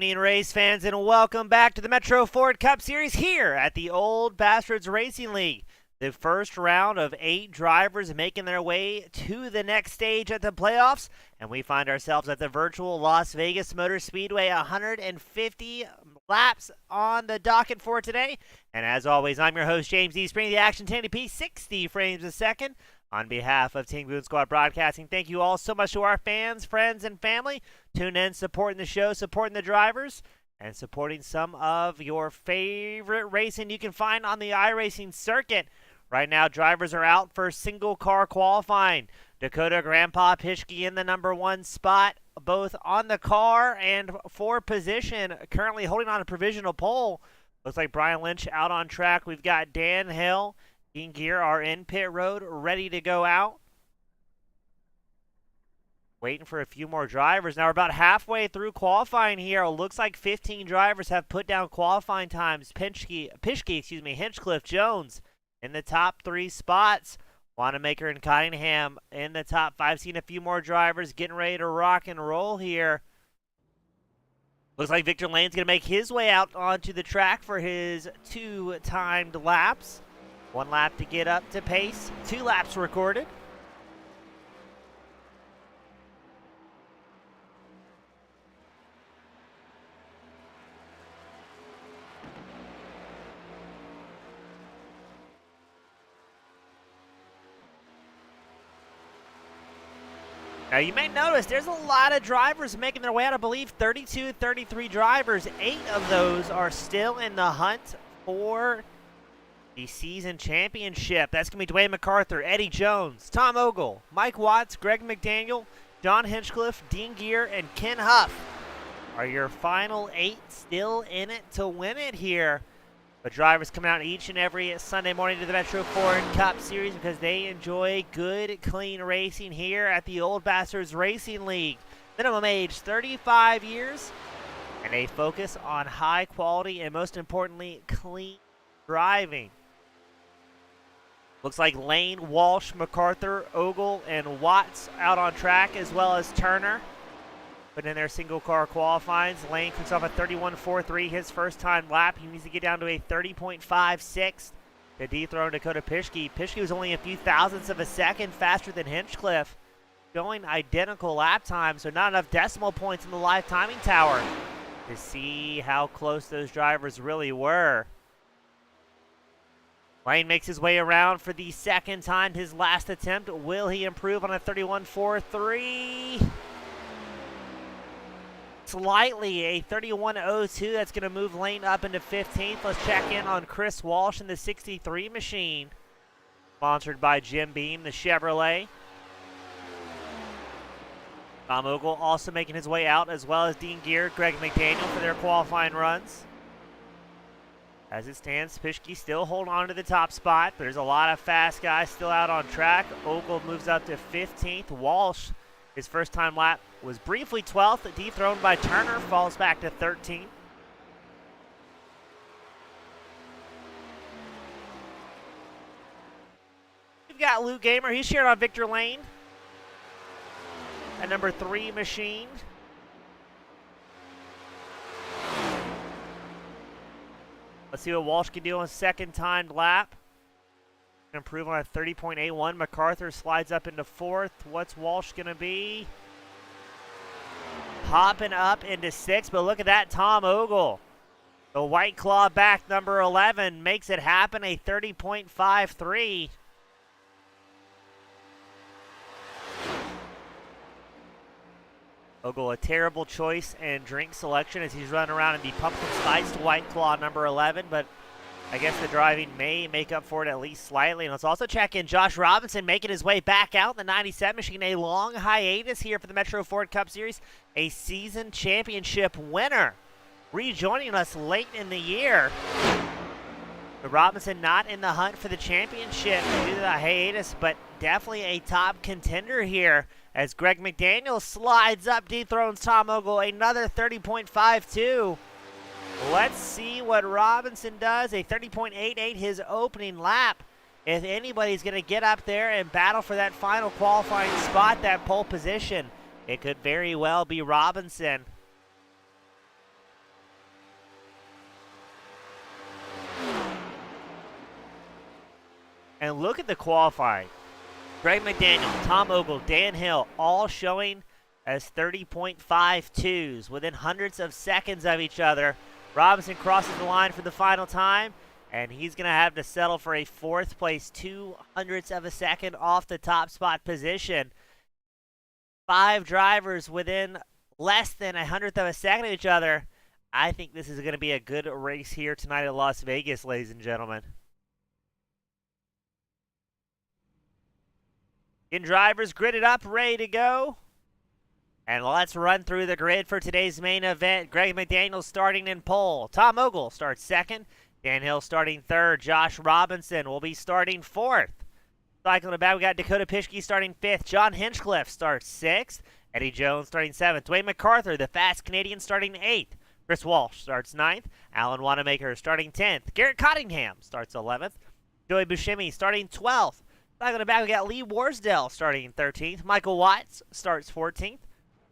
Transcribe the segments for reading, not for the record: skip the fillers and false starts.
evening, race fans, and welcome back to the Metro Ford Cup Series here at the Old Bastards Racing League. The first round of 8 drivers making their way to the next stage at the playoffs, and we find ourselves at the virtual Las Vegas Motor Speedway. 150 laps on the docket for today. And as always, I'm your host, James E. Spring, the Action 1080p, 60 frames a second. On behalf of Team Goon Squad Broadcasting, thank you all so much to our fans, friends, and family. Tune in, supporting the show, supporting the drivers, and supporting some of your favorite racing you can find on the iRacing circuit. Right now, drivers are out for single car qualifying. Dakota Grandpa Pischke in the number 1 spot, both on the car and for position, currently holding on a provisional pole. Looks like Brian Lynch out on track. We've got Dan Hill, Dean Gear are in pit road, ready to go out. Waiting for a few more drivers. Now we're about halfway through qualifying here. It looks like 15 drivers have put down qualifying times. Pischke, Hinchcliffe, Jones in the top 3 spots. Wanamaker and Cottingham in the top 5. Seen a few more drivers getting ready to rock and roll here. Looks like Victor Lane's going to make his way out onto the track for his 2 timed laps. 1 lap to get up to pace, 2 laps recorded. Now you may notice there's a lot of drivers making their way out. I believe 32, 33 drivers. 8 of those are still in the hunt for the season championship. That's going to be Dwayne MacArthur, Eddie Jones, Tom Ogle, Mike Watts, Greg McDaniel, John Hinchcliffe, Dean Gear, and Ken Huff are your final 8 still in it to win it here. But drivers come out each and every Sunday morning to the Metro Ford Cup Series because they enjoy good, clean racing here at the Old Bastards Racing League. Minimum age 35 years, and a focus on high quality and most importantly, clean driving. Looks like Lane, Walsh, MacArthur, Ogle, and Watts out on track, as well as Turner. But in their single car qualifying, Lane comes off a 31.43, his first time lap. He needs to get down to a 30.56 to dethrone Dakota Pischke. Pischke was only a few thousandths of a second faster than Hinchcliffe, showing identical lap time, so not enough decimal points in the live timing tower to see how close those drivers really were. Lane makes his way around for the second time, his last attempt. Will he improve on a 31.43? Slightly, a 31.02. That's going to move Lane up into 15th. Let's check in on Chris Walsh in the 63 machine. Sponsored by Jim Beam, the Chevrolet. Tom Ogle also making his way out, as well as Dean Gear, Greg McDaniel for their qualifying runs. As it stands, Pischke still holding on to the top spot, but there's a lot of fast guys still out on track. Ogle moves up to 15th. Walsh, his first time lap was briefly 12th, dethroned by Turner, falls back to 13th. We've got Luke Gamer, he's shared on Victor Lane at number 3 machine. Let's see what Walsh can do on second timed lap. Improve on a 30.81. MacArthur slides up into 4th. What's Walsh going to be? Hopping up into 6th, but look at that, Tom Ogle. The White Claw back, number 11, makes it happen, a 30.53. Ogle, a terrible choice and drink selection as he's running around in the pumpkin spiced White Claw number 11, but I guess the driving may make up for it at least slightly. And let's also check in Josh Robinson making his way back out in the 97 machine. A long hiatus here for the Metro Ford Cup Series. A season championship winner rejoining us late in the year. But Robinson not in the hunt for the championship due to the hiatus, but definitely a top contender here as Greg McDaniel slides up, dethrones Tom Ogle, another 30.52. Let's see what Robinson does. A 30.88 his opening lap. If anybody's going to get up there and battle for that final qualifying spot, that pole position, it could very well be Robinson. And look at the qualifying. Greg McDaniel, Tom Ogle, Dan Hill, all showing as 30.52s within hundreds of seconds of each other. Robinson crosses the line for the final time, and he's going to have to settle for a fourth place, 200ths of a second off the top spot position. 5 drivers within less than 100th of a second of each other. I think this is going to be a good race here tonight at Las Vegas, ladies and gentlemen. Getting drivers gridded up, ready to go. And let's run through the grid for today's main event. Greg McDaniel starting in pole. Tom Ogle starts second. Dan Hill starting third. Josh Robinson will be starting fourth. Cycling about, we got Dakota Pischke starting fifth. John Hinchcliffe starts sixth. Eddie Jones starting seventh. Dwayne MacArthur, the fast Canadian, starting eighth. Chris Walsh starts ninth. Alan Wanamaker starting 10th. Garrett Cottingham starts 11th. Joey Buscemi starting 12th. Cycling about, we got Lee Warsdale starting 13th. Michael Watts starts 14th.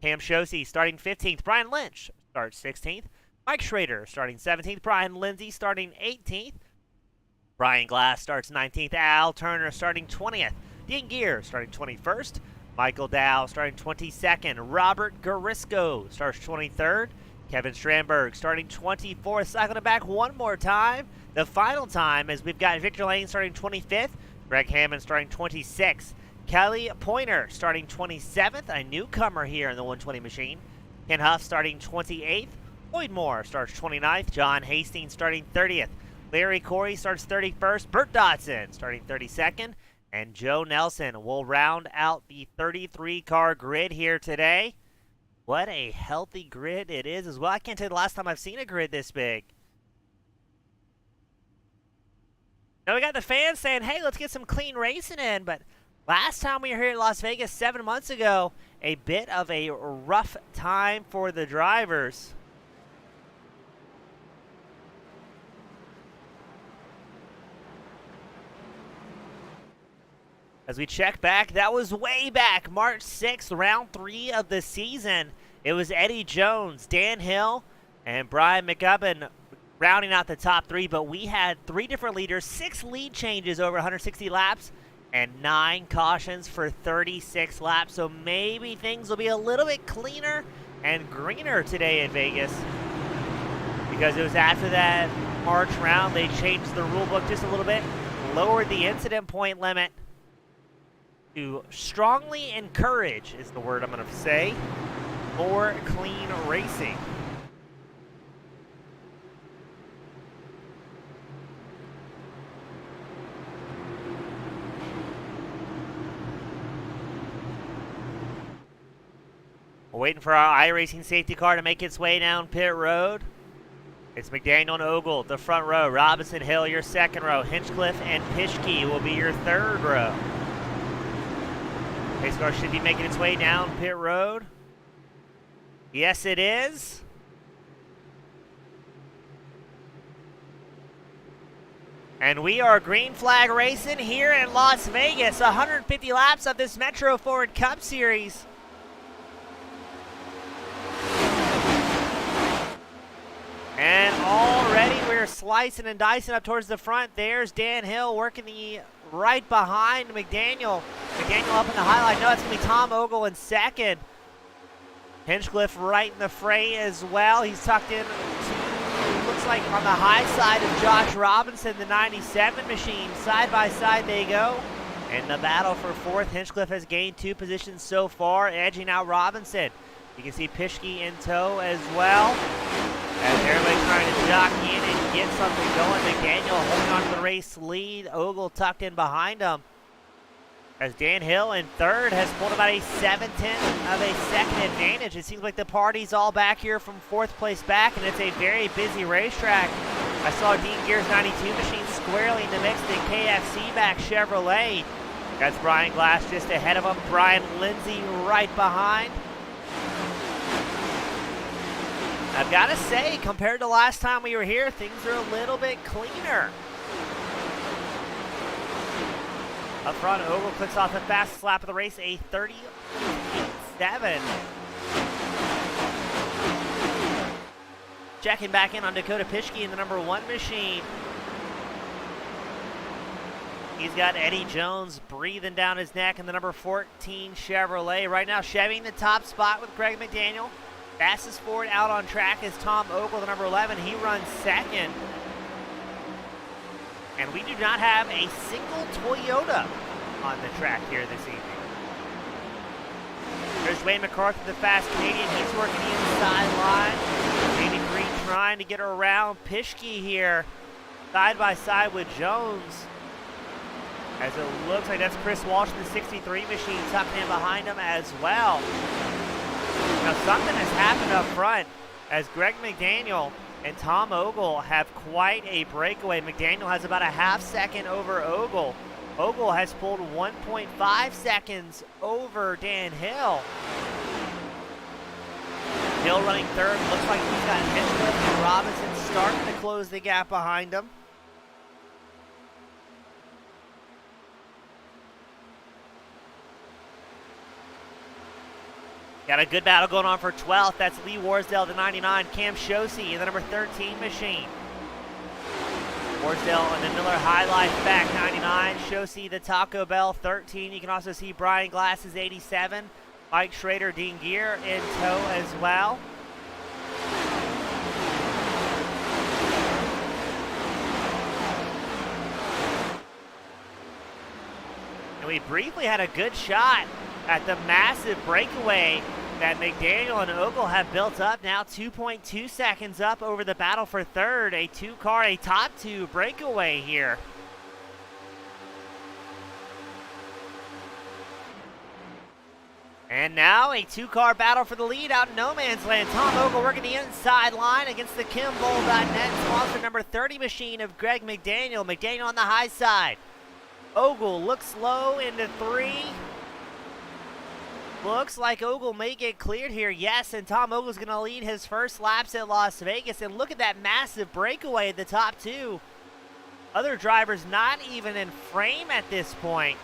Cam Shosey starting 15th. Brian Lynch starts 16th. Mike Schrader starting 17th. Brian Lindsay starting 18th. Brian Glass starts 19th. Al Turner starting 20th. Dean Gear starting 21st. Michael Dow starting 22nd. Robert Garisco starts 23rd. Kevin Strandberg starting 24th. Cycling it back one more time. The final time is we've got Victor Lane starting 25th. Greg Hammond starting 26th. Kelly Pointer starting 27th, a newcomer here in the 120 machine. Ken Huff starting 28th. Lloyd Moore starts 29th. John Hastings starting 30th. Larry Corey starts 31st. Bert Dodson starting 32nd. And Joe Nelson will round out the 33-car grid here today. What a healthy grid it is as well. I can't tell you the last time I've seen a grid this big. Now we got the fans saying, hey, let's get some clean racing in, but last time we were here in Las Vegas 7 months ago, a bit of a rough time for the drivers. As we check back, that was way back, March 6th, round 3 of the season. It was Eddie Jones, Dan Hill, and Brian McGubbin rounding out the top 3, but we had 3 different leaders, 6 lead changes over 160 laps, and 9 cautions for 36 laps. So maybe things will be a little bit cleaner and greener today in Vegas, because it was after that March round they changed the rule book just a little bit, lowered the incident point limit to strongly encourage, is the word I'm going to say, more clean racing. We're waiting for our iRacing safety car to make its way down pit road. It's McDaniel and Ogle, the front row. Robinson, Hill, your second row. Hinchcliffe and Pischke will be your third row. Pace car should be making its way down pit road. Yes, it is. And we are green flag racing here in Las Vegas. 150 laps of this Metro Ford Cup Series. And already we're slicing and dicing up towards the front. There's Dan Hill working the right behind McDaniel. McDaniel up in the highlight. No, it's going to be Tom Ogle in second. Hinchcliffe right in the fray as well. He's tucked in to, looks like on the high side of Josh Robinson, the 97 machine. Side by side they go. In the battle for fourth, Hinchcliffe has gained 2 positions so far, edging out Robinson. You can see Pischke in tow as well. As everybody's trying to jockey in and get something going. McDaniel holding on to the race lead. Ogle tucked in behind him. As Dan Hill in third has pulled about a 7/10 of a second advantage. It seems like the party's all back here from fourth place back, and it's a very busy racetrack. I saw Dean Gear's 92 machine squarely in the mix, the KFC back Chevrolet. That's Brian Glass just ahead of him. Brian Lindsay right behind. I've got to say, compared to last time we were here, things are a little bit cleaner. Up front, Ogle clicks off the fastest lap of the race, a 38.7. Checking back in on Dakota Pischke in the number 1 machine. He's got Eddie Jones breathing down his neck in the number 14 Chevrolet. Right now, Chevy in the top spot with Greg McDaniel. Fastest forward out on track is Tom Ogle, the number 11. He runs second. And we do not have a single Toyota on the track here this evening. There's Wayne McCarthy, the fast Canadian. He's working the inside line. Jamie Green trying to get around Pischke here, side by side with Jones. As it looks like that's Chris Walsh in the 63 machine tucking in behind him as well. Now something has happened up front as Greg McDaniel and Tom Ogle have quite a breakaway. McDaniel has about a half second over Ogle. Ogle has pulled 1.5 seconds over Dan Hill. Hill running third. Looks like he's got Hinchcliffe and Robinson starting to close the gap behind him. Got a good battle going on for 12th. That's Lee Warsdale, the 99. Cam Shosey in the number 13 machine. Warsdale and the Miller High Life back 99. Shosey the Taco Bell 13. You can also see Brian Glass's 87. Mike Schrader, Dean Gear in tow as well. And we briefly had a good shot at the massive breakaway that McDaniel and Ogle have built up. Now 2.2 seconds up over the battle for third. A two-car, a top two breakaway here. And now a two-car battle for the lead out in no man's land. Tom Ogle working the inside line against the Kimball.net sponsor number 30 machine of Greg McDaniel. McDaniel on the high side. Ogle looks low into three. Looks like Ogle may get cleared here. Yes, and Tom Ogle's going to lead his first laps at Las Vegas. And look at that massive breakaway at the top two. Other drivers not even in frame at this point.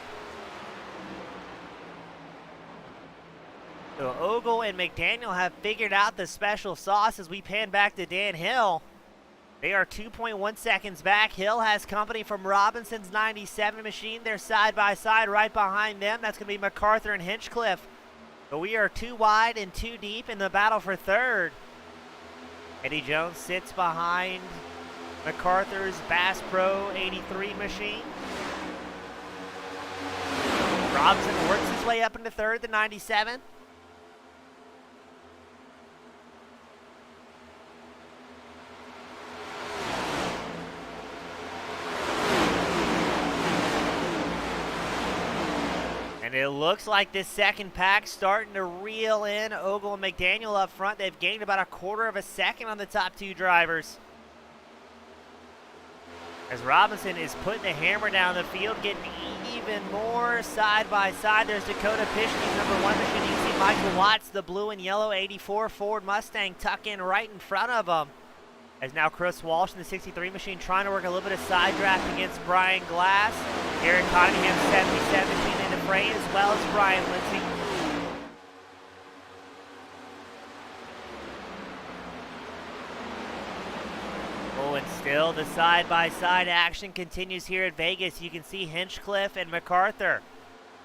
So Ogle and McDaniel have figured out the special sauce as we pan back to Dan Hill. They are 2.1 seconds back. Hill has company from Robinson's 97 machine. They're side by side right behind them. That's going to be MacArthur and Hinchcliffe. But we are too wide and too deep in the battle for third. Eddie Jones sits behind MacArthur's Bass Pro 83 machine. Robinson works his way up into third, the 97. And it looks like this second pack starting to reel in. Ogle and McDaniel up front. They've gained about a quarter of a second on the top two drivers. As Robinson is putting the hammer down the field, getting even more side by side. There's Dakota Pischke's number 1 machine. You can see Michael Watts, the blue and yellow 84 Ford Mustang, tuck in right in front of him. As now Chris Walsh in the 63 machine trying to work a little bit of side draft against Brian Glass. Eric Cottingham's 77 machine in the fray, as well as Brian Lindsay. Oh, and still the side-by-side action continues here at Vegas. You can see Hinchcliffe and MacArthur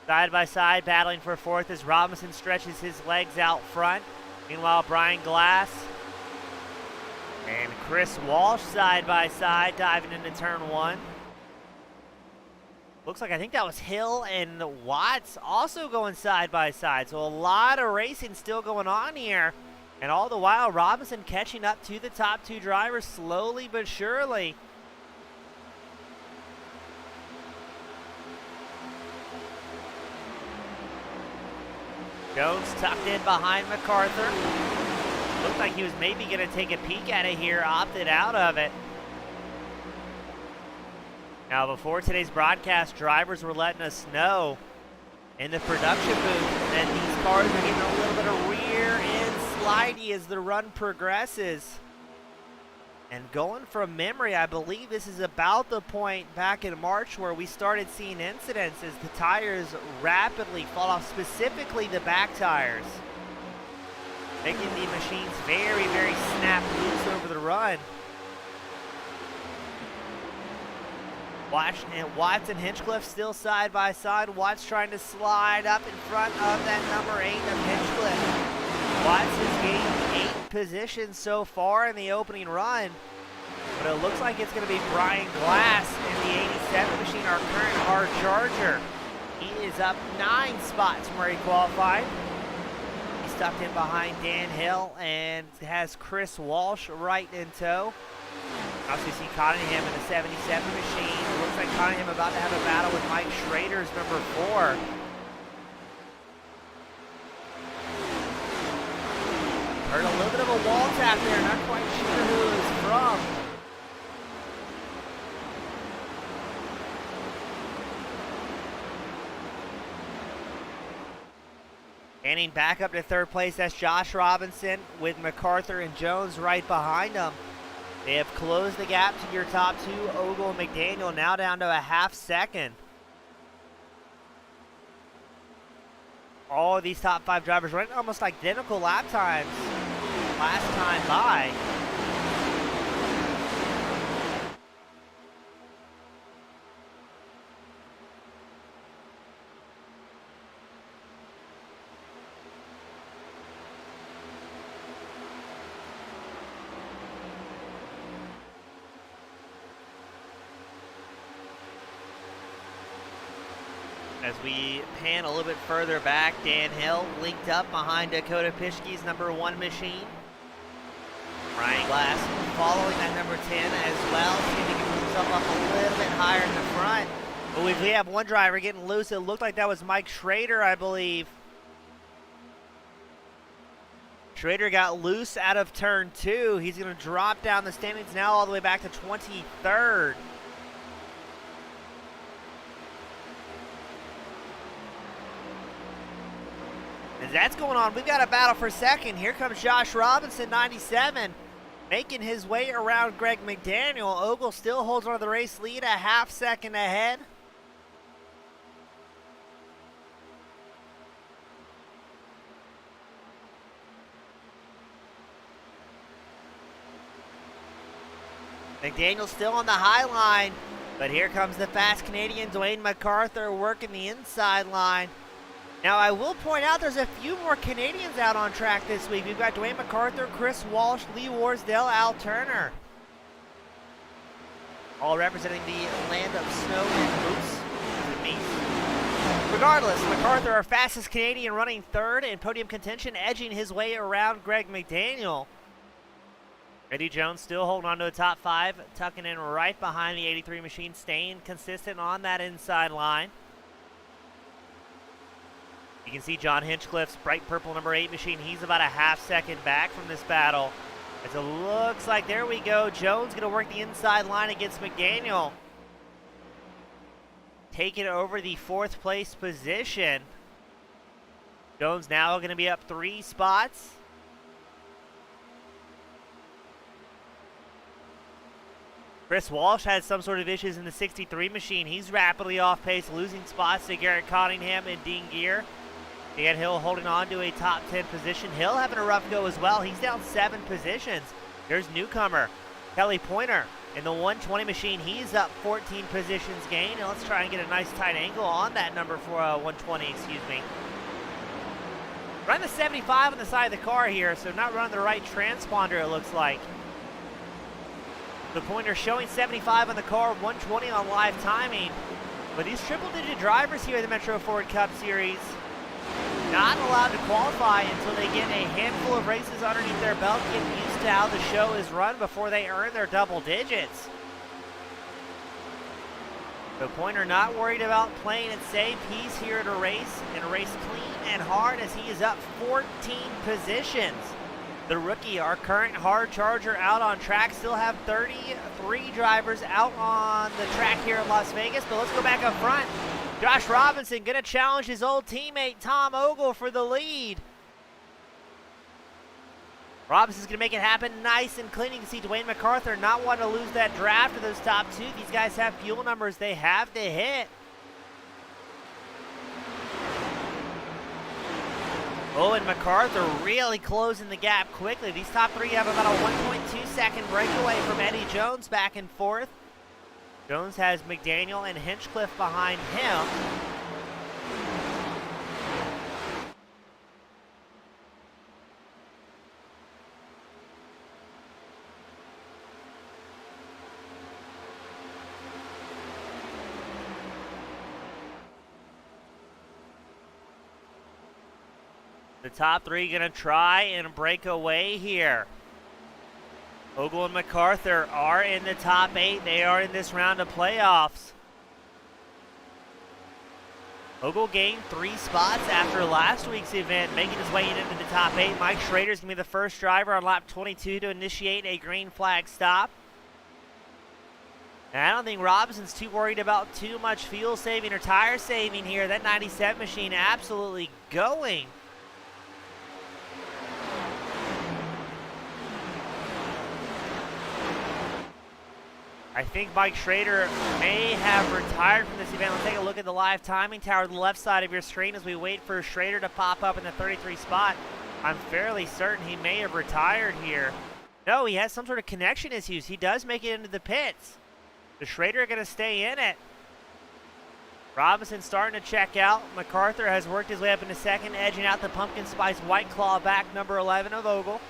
side-by-side battling for fourth as Robinson stretches his legs out front. Meanwhile, Brian Glass and Chris Walsh side-by-side diving into turn one. Looks like I think that was Hill and Watts also going side-by-side. So a lot of racing still going on here. And all the while, Robinson catching up to the top two drivers slowly but surely. Jones tucked in behind MacArthur. Looked like he was maybe going to take a peek at it here, opted out of it. Now, before today's broadcast, drivers were letting us know in the production booth that these cars are getting a little bit of rear end slidey as the run progresses. And going from memory, I believe this is about the point back in March where we started seeing incidents as the tires rapidly fall off, specifically the back tires, making the machines very, very snap loose over the run. Watts and Hinchcliffe still side by side. Watts trying to slide up in front of that number 8 of Hinchcliffe. Watts has gained 8 positions so far in the opening run, but it looks like it's going to be Brian Glass in the 87 machine, our current hard charger. He is up 9 spots from where he qualified. He's tucked in behind Dan Hill and has Chris Walsh right in tow. Also see Cottingham in the 77 machine. It looks like Cottingham about to have a battle with Mike Schrader's number 4. Heard a little bit of a wall tap there, not quite sure who it was from. Standing back up to third place, that's Josh Robinson with MacArthur and Jones right behind him. They have closed the gap to your top 2, Ogle and McDaniel, now down to a half second. All of these top 5 drivers running almost identical lap times last time by. As we pan a little bit further back, Dan Hill linked up behind Dakota Pischke's number 1 machine. Ryan Glass following that number 10 as well. See if he can move himself up a little bit higher in the front. But we have one driver getting loose. It looked like that was Mike Schrader, I believe. Schrader got loose out of turn 2. He's going to drop down the standings now all the way back to 23rd. As that's going on, we've got a battle for second. Here comes Josh Robinson, 97, making his way around Greg McDaniel. Ogle still holds on to the race lead, a half second ahead. McDaniel still on the high line, but here comes the fast Canadian Dwayne MacArthur working the inside line. Now, I will point out there's a few more Canadians out on track this week. We've got Dwayne MacArthur, Chris Walsh, Lee Warsdale, Al Turner. All representing the land of snow and boots. Regardless, MacArthur, our fastest Canadian, running 3rd in podium contention, edging his way around Greg McDaniel. Eddie Jones still holding on to the top 5, tucking in right behind the 83 machine, staying consistent on that inside line. You can see John Hinchcliffe's bright purple number 8 machine. He's about a half second back from this battle. As it looks like, there we go, Jones going to work the inside line against McDaniel. Taking over the 4th place position. Jones now going to be up 3 spots. Chris Walsh had some sort of issues in the 63 machine. He's rapidly off pace, losing spots to Garrett Cottingham and Dean Gear. Dan Hill holding on to a top 10 position. Hill having a rough go as well. He's down 7 positions. There's newcomer Kelly Pointer in the 120 machine. He's up 14 positions gained. And let's try and get a nice tight angle on that number for 120, excuse me. Running the 75 on the side of the car here, so not running the right transponder, it looks like. The Pointer showing 75 on the car, 120 on live timing. But these triple-digit drivers here in the Metro Ford Cup Series not allowed to qualify until they get a handful of races underneath their belt, getting used to how the show is run before they earn their double digits. The Pointer not worried about playing it safe. He's here to race and race clean and hard as he is up 14 positions. The rookie, our current hard charger, out on track. Still have 33 drivers out on the track here in Las Vegas, but let's go back up front. Josh Robinson going to challenge his old teammate Tom Ogle for the lead. Robinson's going to make it happen nice and clean. You can see Dwayne MacArthur not wanting to lose that draft of those top 2. These guys have fuel numbers they have to hit. Oh, and MacArthur really closing the gap quickly. These top 3 have about a 1.2 second breakaway from Eddie Jones back and forth. Jones has McDaniel and Hinchcliffe behind him. The top three going to try and break away here. Ogle and MacArthur are in the top 8. They are in this round of playoffs. Ogle gained 3 spots after last week's event, making his way into the top 8. Mike Schrader's going to be the first driver on lap 22 to initiate a green flag stop. And I don't think Robinson's too worried about too much fuel saving or tire saving here. That 97 machine absolutely going. I think Mike Schrader may have retired from this event. Let's take a look at the live timing tower on the left side of your screen as we wait for Schrader to pop up in the 33 spot. I'm fairly certain he may have retired here. No, he has some sort of connection issues. He does make it into the pits. The Schrader going to stay in it. Robinson starting to check out. MacArthur has worked his way up into second, edging out the Pumpkin Spice White Claw back, number 11 of Ogle.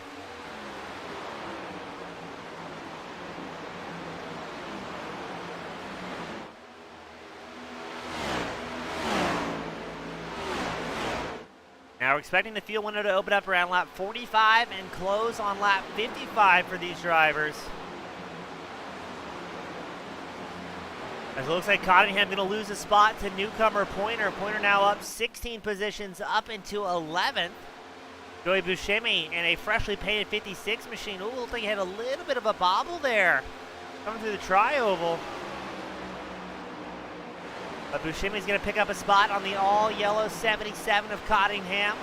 Now we're expecting the fuel window to open up around lap 45 and close on lap 55 for these drivers. As it looks like Cottingham going to lose a spot to newcomer Pointer. Pointer now up 16 positions up into 11th. Joey Buscemi in a freshly painted 56 machine. Ooh, looks like he had a little bit of a bobble there coming through the tri-oval. But Buscemi's going to pick up a spot on the all-yellow 77 of Cottingham.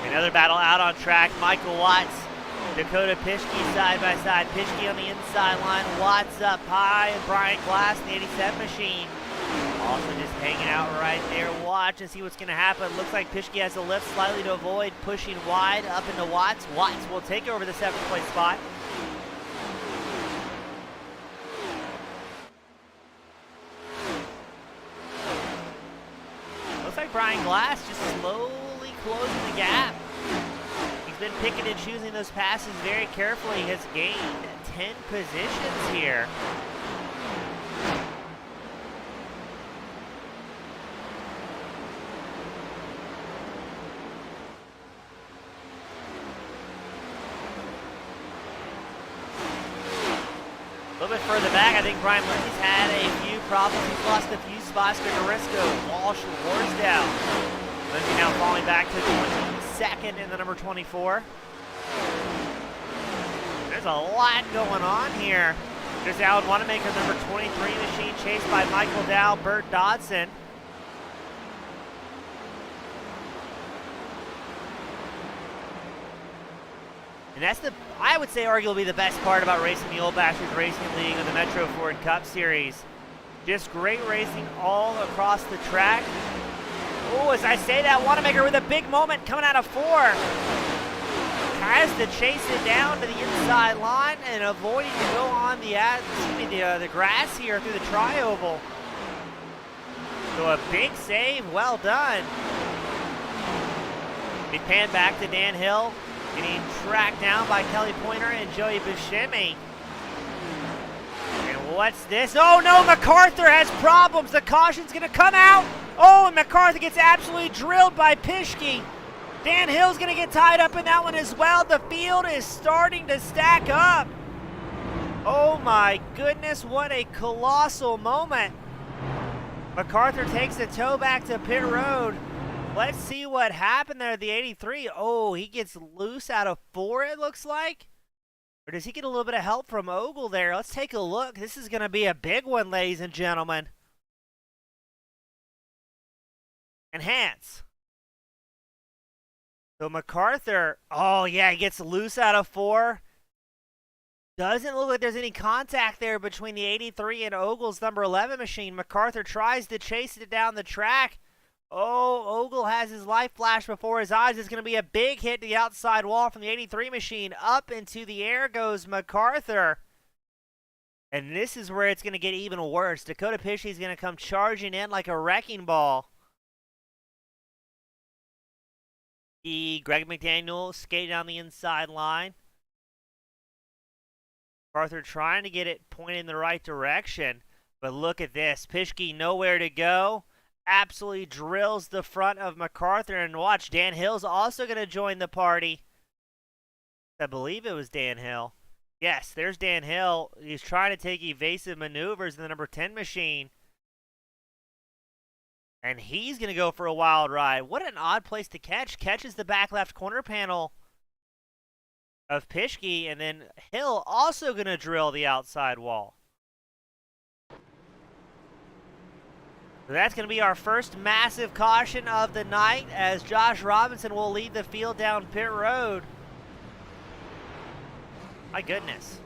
Another battle out on track. Michael Watts, Dakota Pischke side by side. Pischke on the inside line. Watts up high. And Brian Glass in the 87 machine. Also just hanging out right there. Watch and see what's going to happen. Looks like Pischke has a lift slightly to avoid pushing wide up into Watts. Watts will take over the 7th place spot. Looks like Brian Glass just slowly closing the gap. He's been picking and choosing those passes very carefully. He has gained 10 positions here. A little bit further back, I think Brian Lindsay's had a few problems. He's lost a few spots to Garisco, Walsh, Warsdow. Lindsay now falling back to 22nd in the number 24. There's a lot going on here. There's Alan Wanamaker, number 23 machine, chased by Michael Dow, Bert Dodson. And that's I would say, arguably the best part about racing the Old Bastards Racing League or the Metro Ford Cup Series. Just great racing all across the track. Oh, as I say that, Wanamaker with a big moment coming out of 4. Has to chase it down to the inside line and avoiding to go on the grass here through the tri-oval. So a big save, well done. We pan back to Dan Hill. Getting tracked down by Kelly Pointer and Joey Buscemi. And what's this? Oh no, MacArthur has problems. The caution's going to come out. Oh, and MacArthur gets absolutely drilled by Pischke. Dan Hill's going to get tied up in that one as well. The field is starting to stack up. Oh my goodness, what a colossal moment. MacArthur takes the tow back to pit road. Let's see what happened there at the 83. Oh, he gets loose out of 4, it looks like. Or does he get a little bit of help from Ogle there? Let's take a look. This is going to be a big one, ladies and gentlemen. Enhance. So MacArthur, oh yeah, he gets loose out of 4. Doesn't look like there's any contact there between the 83 and Ogle's number 11 machine. MacArthur tries to chase it down the track. Oh, Ogle has his life flash before his eyes. It's going to be a big hit to the outside wall from the 83 machine. Up into the air goes MacArthur. And this is where it's going to get even worse. Dakota Pishy's going to come charging in like a wrecking ball. Greg McDaniel skating down the inside line. MacArthur trying to get it pointed in the right direction. But look at this. Pischke nowhere to go. Absolutely drills the front of MacArthur. And watch, Dan Hill's also going to join the party. I believe it was Dan Hill. Yes, there's Dan Hill. He's trying to take evasive maneuvers in the number 10 machine. And he's going to go for a wild ride. What an odd place to catch. Catches the back left corner panel of Pischke. And then Hill also going to drill the outside wall. So that's going to be our first massive caution of the night as Josh Robinson will lead the field down pit road. My goodness.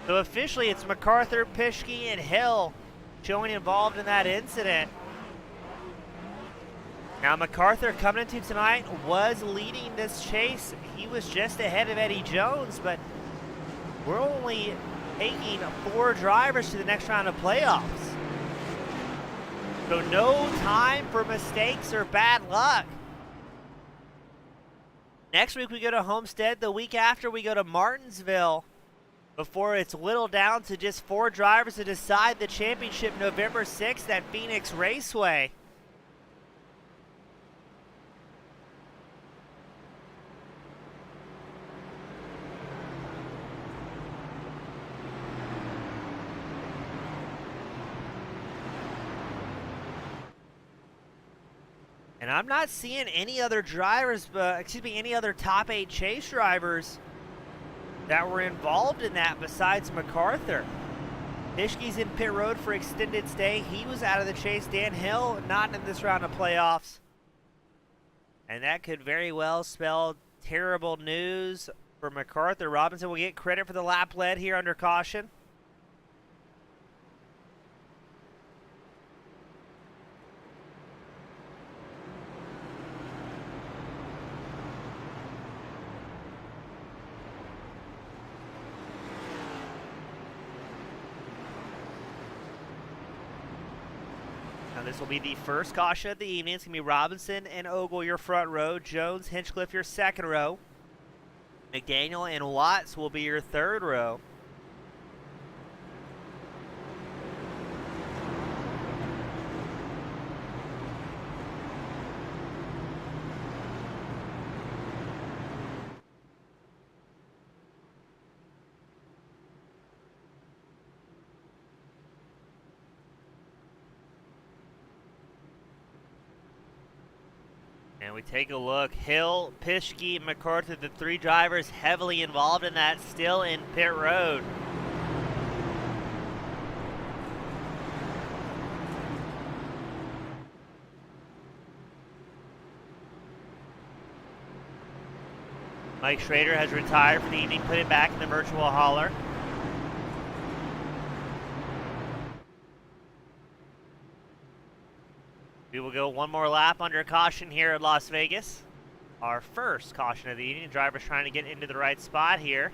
So officially it's MacArthur, Pischke, and Hill showing involved in that incident. Now MacArthur coming into tonight was leading this chase. He was just ahead of Eddie Jones, but we're only taking 4 drivers to the next round of playoffs. So no time for mistakes or bad luck. Next week we go to Homestead. The week after we go to Martinsville before it's whittled down to just 4 drivers to decide the championship November 6th at Phoenix Raceway. And I'm not seeing any other drivers, any other top 8 chase drivers that were involved in that besides MacArthur. Pischke's in pit road for extended stay. He was out of the chase. Dan Hill not in this round of playoffs. And that could very well spell terrible news for MacArthur. Robinson will get credit for the lap led here under caution. This will be the first caution of the evening. It's going to be Robinson and Ogle, your front row. Jones, Hinchcliffe, your second row. McDaniel and Watts will be your third row. And we take a look. Hill, Pischke, MacArthur, the 3 drivers heavily involved in that, still in pit road. Mike Schrader has retired for the evening, put it back in the virtual hauler. We will go one more lap under caution here at Las Vegas. Our first caution of the evening. Drivers trying to get into the right spot here.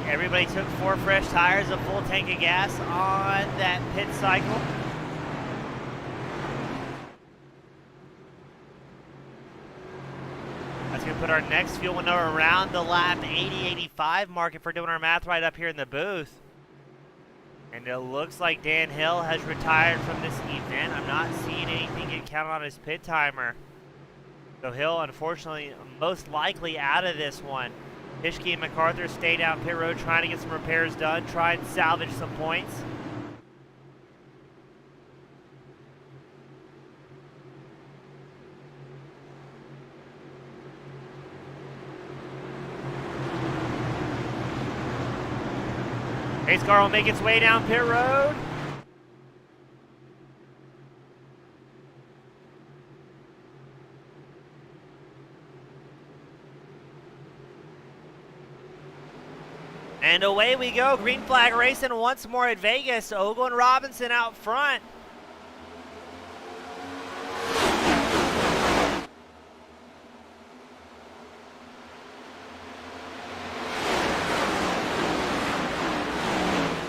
Everybody took 4 fresh tires, a full tank of gas on that pit cycle. That's going to put our next fuel window around the lap 80-85 mark if we're doing our math right up here in the booth. And it looks like Dan Hill has retired from this event. I'm not seeing anything get counted on his pit timer. So Hill, unfortunately, most likely out of this one. Pischke and MacArthur stay down pit road trying to get some repairs done, try and salvage some points. Pace car will make its way down pit road. And away we go. Green flag racing once more at Vegas. Ogle and Robinson out front.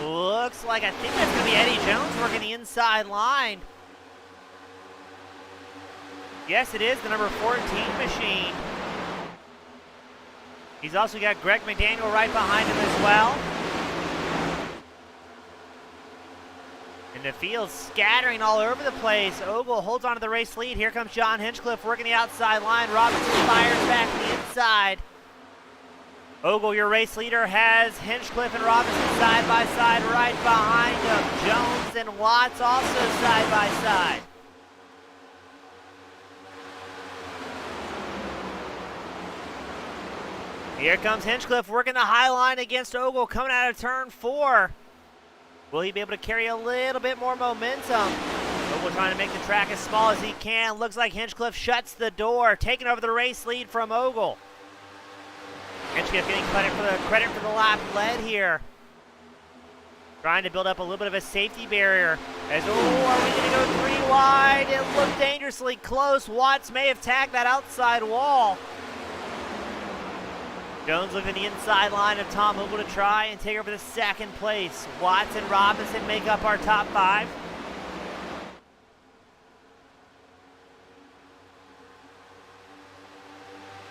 Looks like, I think that's going to be Eddie Jones working the inside line. Yes, it is the number 14 machine. He's also got Greg McDaniel right behind him as well. And the field's scattering all over the place. Ogle holds on to the race lead. Here comes John Hinchcliffe working the outside line. Robinson fires back the inside. Ogle, your race leader, has Hinchcliffe and Robinson side by side right behind him. Jones and Watts also side by side. Here comes Hinchcliffe working the high line against Ogle coming out of turn 4. Will he be able to carry a little bit more momentum? Ogle trying to make the track as small as he can. Looks like Hinchcliffe shuts the door, taking over the race lead from Ogle. Hinchcliffe getting credit for the lap led here. Trying to build up a little bit of a safety barrier. As, are we going to go 3 wide? It looked dangerously close. Watts may have tagged that outside wall. Jones looking at the inside line of Tom Ogle to try and take over the second place. Watts and Robinson make up our top 5.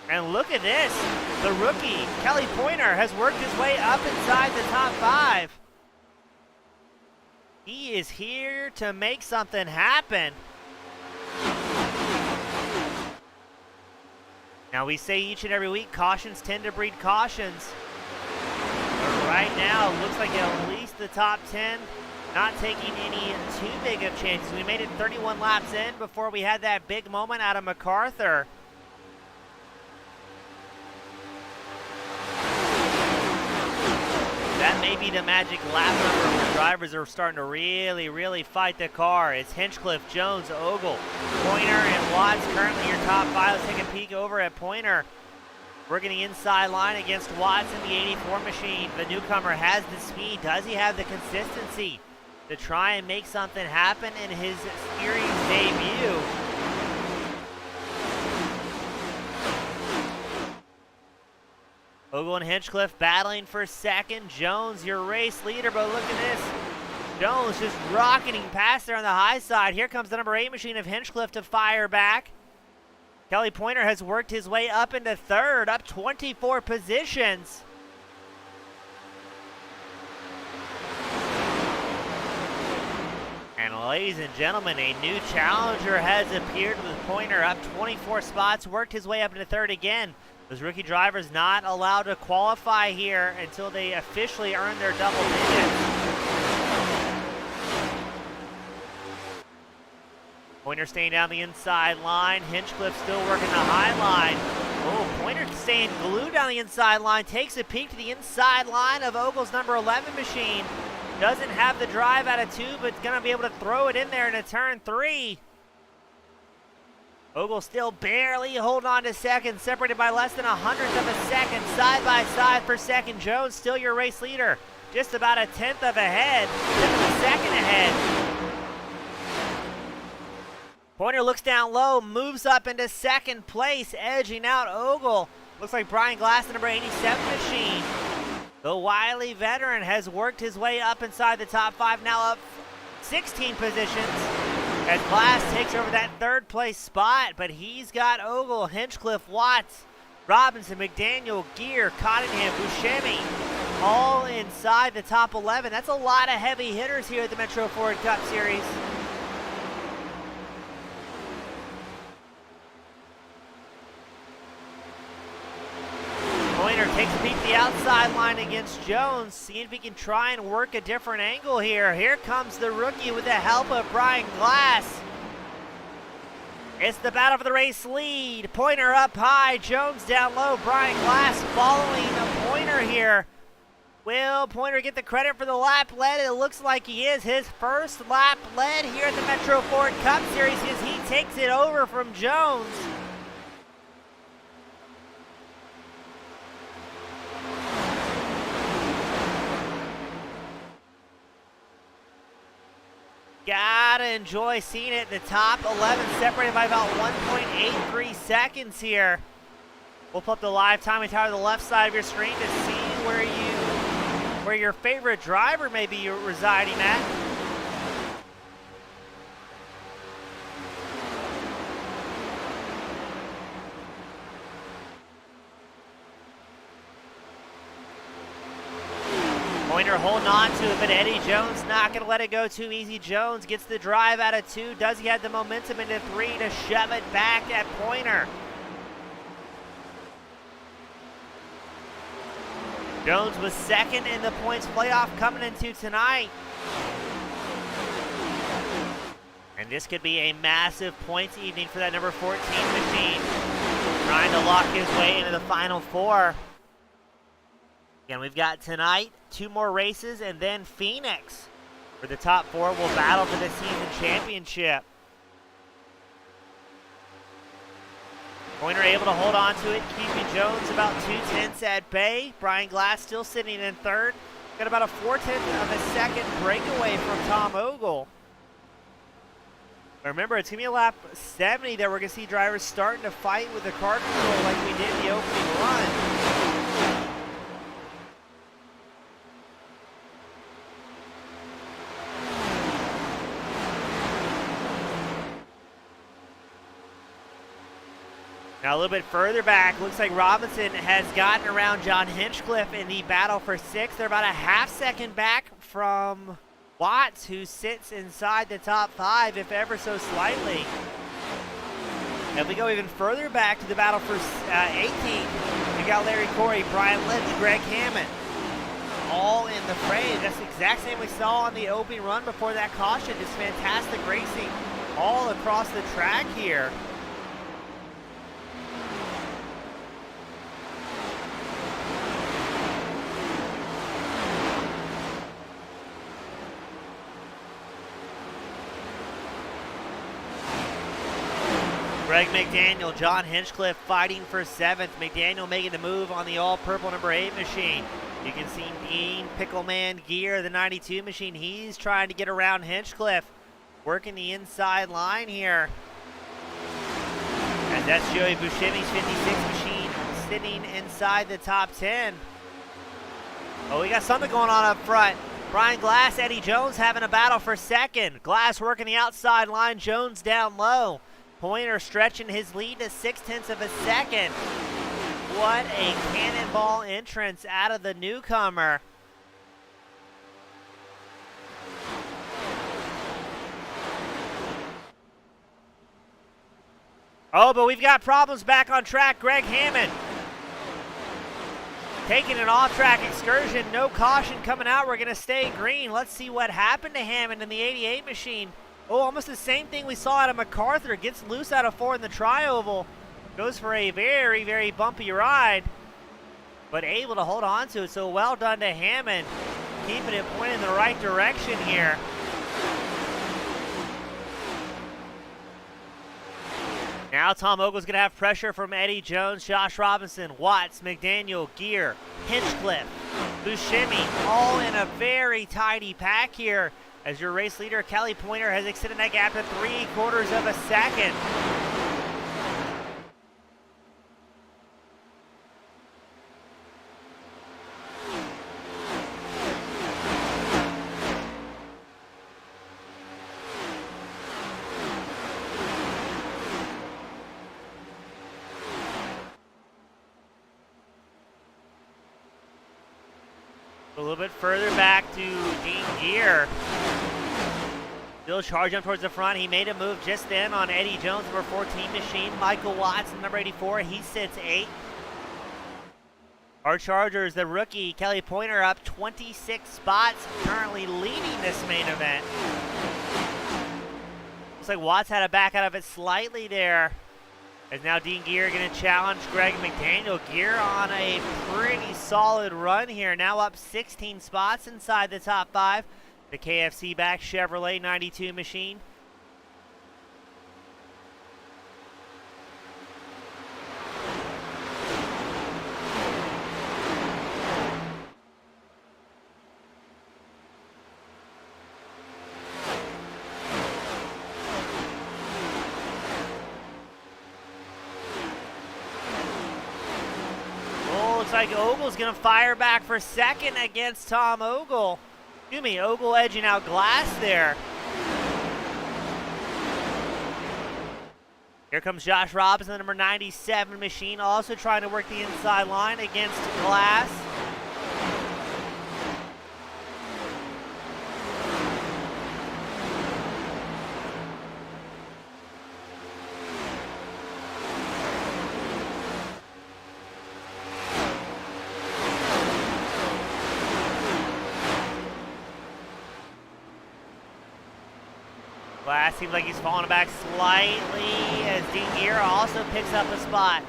And look at this. The rookie, Kelly Pointer, has worked his way up inside the top 5. He is here to make something happen. Now, we say each and every week, cautions tend to breed cautions. But right now, it looks like at least the top 10 not taking any too big of chances. We made it 31 laps in before we had that big moment out of MacArthur. That may be the magic lap number where drivers are starting to really fight the car. It's Hinchcliffe, Jones, Ogle, Pointer, and Watts currently your top 5. Let's take a peek over at Pointer. Working the inside line against Watts in the 84 machine. The newcomer has the speed. Does he have the consistency to try and make something happen in his series debut? Ogle and Hinchcliffe battling for second. Jones, your race leader, but look at this. Jones just rocketing past there on the high side. Here comes the number 8 machine of Hinchcliffe to fire back. Kelly Pointer has worked his way up into third, up 24 positions. And ladies and gentlemen, a new challenger has appeared with Pointer up 24 spots, worked his way up into third again. Those rookie drivers not allowed to qualify here until they officially earn their double digits. Pointer staying down the inside line. Hinchcliffe still working the high line. Oh, Pointer staying glued down the inside line. Takes a peek to the inside line of Ogle's number 11 machine. Doesn't have the drive out of 2, but going to be able to throw it in there into turn 3. Ogle still barely holding on to second, separated by less than 1/100th of a second. Side by side for second. Jones still your race leader. Just about 1/10 of a second ahead. Pointer looks down low, moves up into second place, edging out Ogle. Looks like Brian Glass, the number 87 machine. The wily veteran has worked his way up inside the top 5, now up 16 positions. As Glass takes over that third place spot, but he's got Ogle, Hinchcliffe, Watts, Robinson, McDaniel, Gear, Cottingham, Buscemi, all inside the top 11. That's a lot of heavy hitters here at the Metro Ford Cup Series. Pointer takes a peek at the outside line against Jones, seeing if he can try and work a different angle here. Here comes the rookie with the help of Brian Glass. It's the battle for the race lead. Pointer up high, Jones down low. Brian Glass following a Pointer here. Will Pointer get the credit for the lap led? It looks like he is. His first lap led here at the Metro Ford Cup Series as he takes it over from Jones. Gotta enjoy seeing it. The top 11 separated by about 1.83 seconds here. We'll put up the live timing tower to the left side of your screen to see where your favorite driver may be residing at. Pointer holding on to it, but Eddie Jones not going to let it go too easy. Jones gets the drive out of 2. Does he have the momentum into 3 to shove it back at Pointer? Jones was second in the points playoff coming into tonight. And this could be a massive points evening for that number 14 machine. Trying to lock his way into the final 4. Again, we've got tonight 2 more races and then Phoenix, where the top 4 will battle for the season championship. Pointer able to hold on to it, keeping Jones about 2/10 at bay. Brian Glass still sitting in third. Got about a 4/10 of a second breakaway from Tom Ogle. Remember, it's going to be a lap 70 that we're going to see drivers starting to fight with the car control like we did in the opening run. Now a little bit further back, looks like Robinson has gotten around John Hinchcliffe in the battle for 6th. They're about a half second back from Watts, who sits inside the top 5, if ever so slightly. If we go even further back to the battle for 18th, we got Larry Corey, Brian Lynch, Greg Hammond, all in the fray. That's the exact same we saw on the opening run before that caution. Just fantastic racing all across the track here. Greg McDaniel, John Hinchcliffe fighting for 7th. McDaniel making the move on the all-purple number 8 machine. You can see Dean Pickleman Gear, the 92 machine. He's trying to get around Hinchcliffe, working the inside line here. And that's Joey Buscemi's 56 machine sitting inside the top 10. Oh, we got something going on up front. Brian Glass, Eddie Jones having a battle for 2nd. Glass working the outside line, Jones down low. Pointer stretching his lead to 0.6 of a second. What a cannonball entrance out of the newcomer. Oh, but we've got problems back on track. Greg Hammond taking an off-track excursion. No caution coming out. We're going to stay green. Let's see what happened to Hammond in the 88 machine. Oh, almost the same thing we saw out of MacArthur. Gets loose out of 4 in the tri-oval. Goes for a very, very bumpy ride, but able to hold on to it. So well done to Hammond, keeping it pointing in the right direction here. Now Tom Ogle's going to have pressure from Eddie Jones, Josh Robinson, Watts, McDaniel, Gear, Hinchcliffe, Buscemi, all in a very tidy pack here, as your race leader, Kelly Pointer, has extended that gap to 3/4 of a second. A little bit further back to Dean Gear. Still charging up towards the front. He made a move just then on Eddie Jones, number 14 machine. Michael Watts, number 84. He sits 8th. Our Chargers, the rookie, Kelly Pointer, up 26 spots, currently leading this main event. Looks like Watts had to back out of it slightly there. As now Dean Gear going to challenge Greg McDaniel. Gear on a pretty solid run here. Now up 16 spots inside the top 5. The KFC back Chevrolet 92 machine. Looks like Ogle's going to fire back for second against Tom Ogle. Excuse me, Ogle edging out Glass there. Here comes Josh Robinson, the number 97 machine, also trying to work the inside line against Glass. Glass seems like he's falling back slightly as Dean Gear also picks up a spot.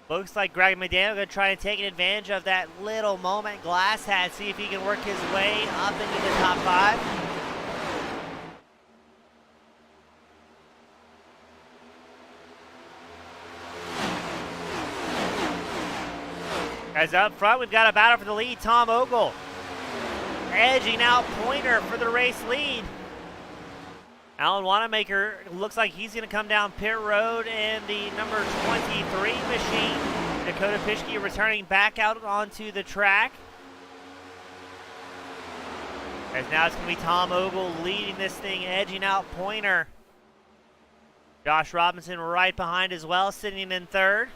Looks like Greg McDaniel going to try and take advantage of that little moment Glass had, see if he can work his way up into the top 5. As up front, we've got a battle for the lead. Tom Ogle edging out Pointer for the race lead. Alan Wanamaker looks like he's going to come down pit road in the number 23 machine. Dakota Pischke returning back out onto the track. As now it's going to be Tom Ogle leading this thing, edging out Pointer. Josh Robinson right behind as well, sitting in third.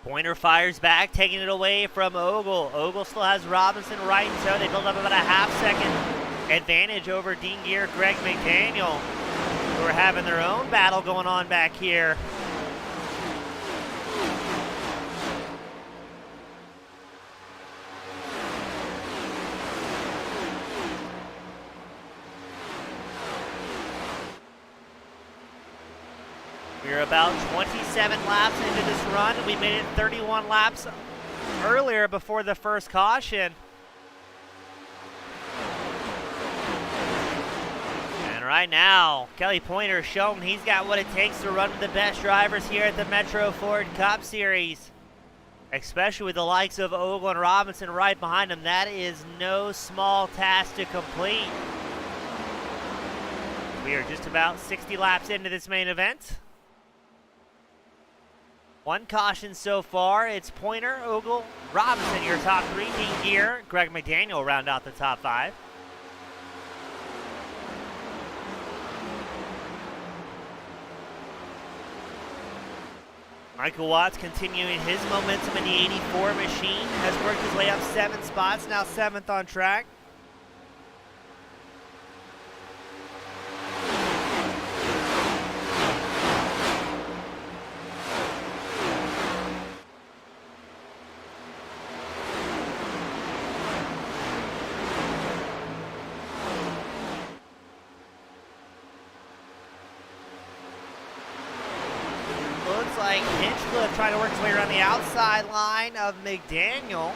Pointer fires back, taking it away from Ogle. Ogle still has Robinson right in tow. They build up about a half-second advantage over Dean Gear, Greg McDaniel, who are having their own battle going on back here. We're about 27 laps into this run. We made it 31 laps earlier before the first caution. And right now, Kelly Pointer showing he's got what it takes to run with the best drivers here at the Metro Ford Cup Series. Especially with the likes of Ogle and Robinson right behind him. That is no small task to complete. We are just about 60 laps into this main event. One caution so far. It's Pointer, Ogle, Robinson, your top 3. Dean Gear, Greg McDaniel round out the top 5. Michael Watts continuing his momentum in the 84 machine. Has worked his way up 7 spots, now 7th on track. Looks like Hinchcliffe trying to work his way around the outside line of McDaniel.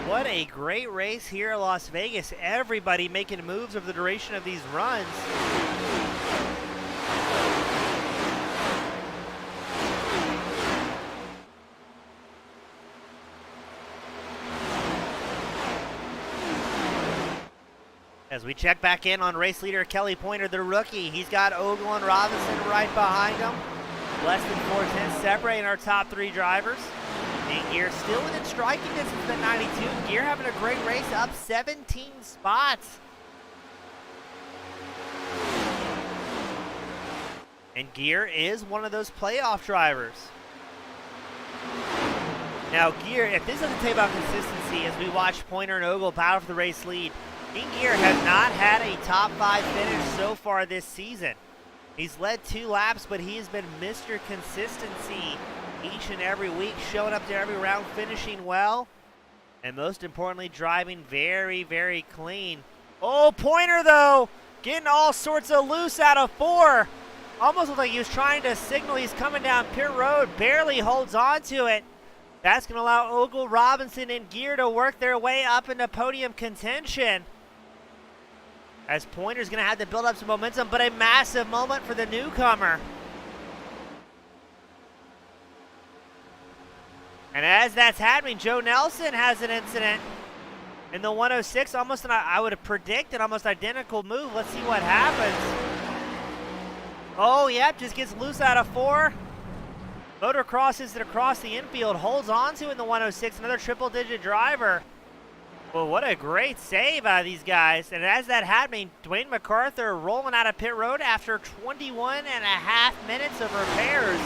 What a great race here at Las Vegas. Everybody making moves over the duration of these runs. As we check back in on race leader Kelly Pointer, the rookie. He's got Ogle and Robinson right behind him. Less than 4 tenths separating our top 3 drivers. And Gear still within striking distance at 92. Gear having a great race, up 17 spots. And Gear is one of those playoff drivers. Now, Gear, if this doesn't tell you about consistency, as we watch Pointer and Ogle battle for the race lead, Dean Gear has not had a top 5 finish so far this season. He's led 2 laps, but he has been Mr. Consistency each and every week, showing up to every round, finishing well, and most importantly, driving very, very clean. Oh, Pointer, though, getting all sorts of loose out of 4. Almost looked like he was trying to signal he's coming down pit road, barely holds on to it. That's going to allow Ogle, Robinson, and Gear to work their way up into podium contention. As Pointer's going to have to build up some momentum, but a massive moment for the newcomer. And as that's happening, Joe Nelson has an incident in the 106. Almost, I would have predicted, almost identical move. Let's see what happens. Oh, yep, just gets loose out of 4. Motor crosses it across the infield, holds on to it in the 106, another triple-digit driver. Well, what a great save out of these guys. And as that happening, Dwayne MacArthur rolling out of pit road after 21.5 minutes of repairs.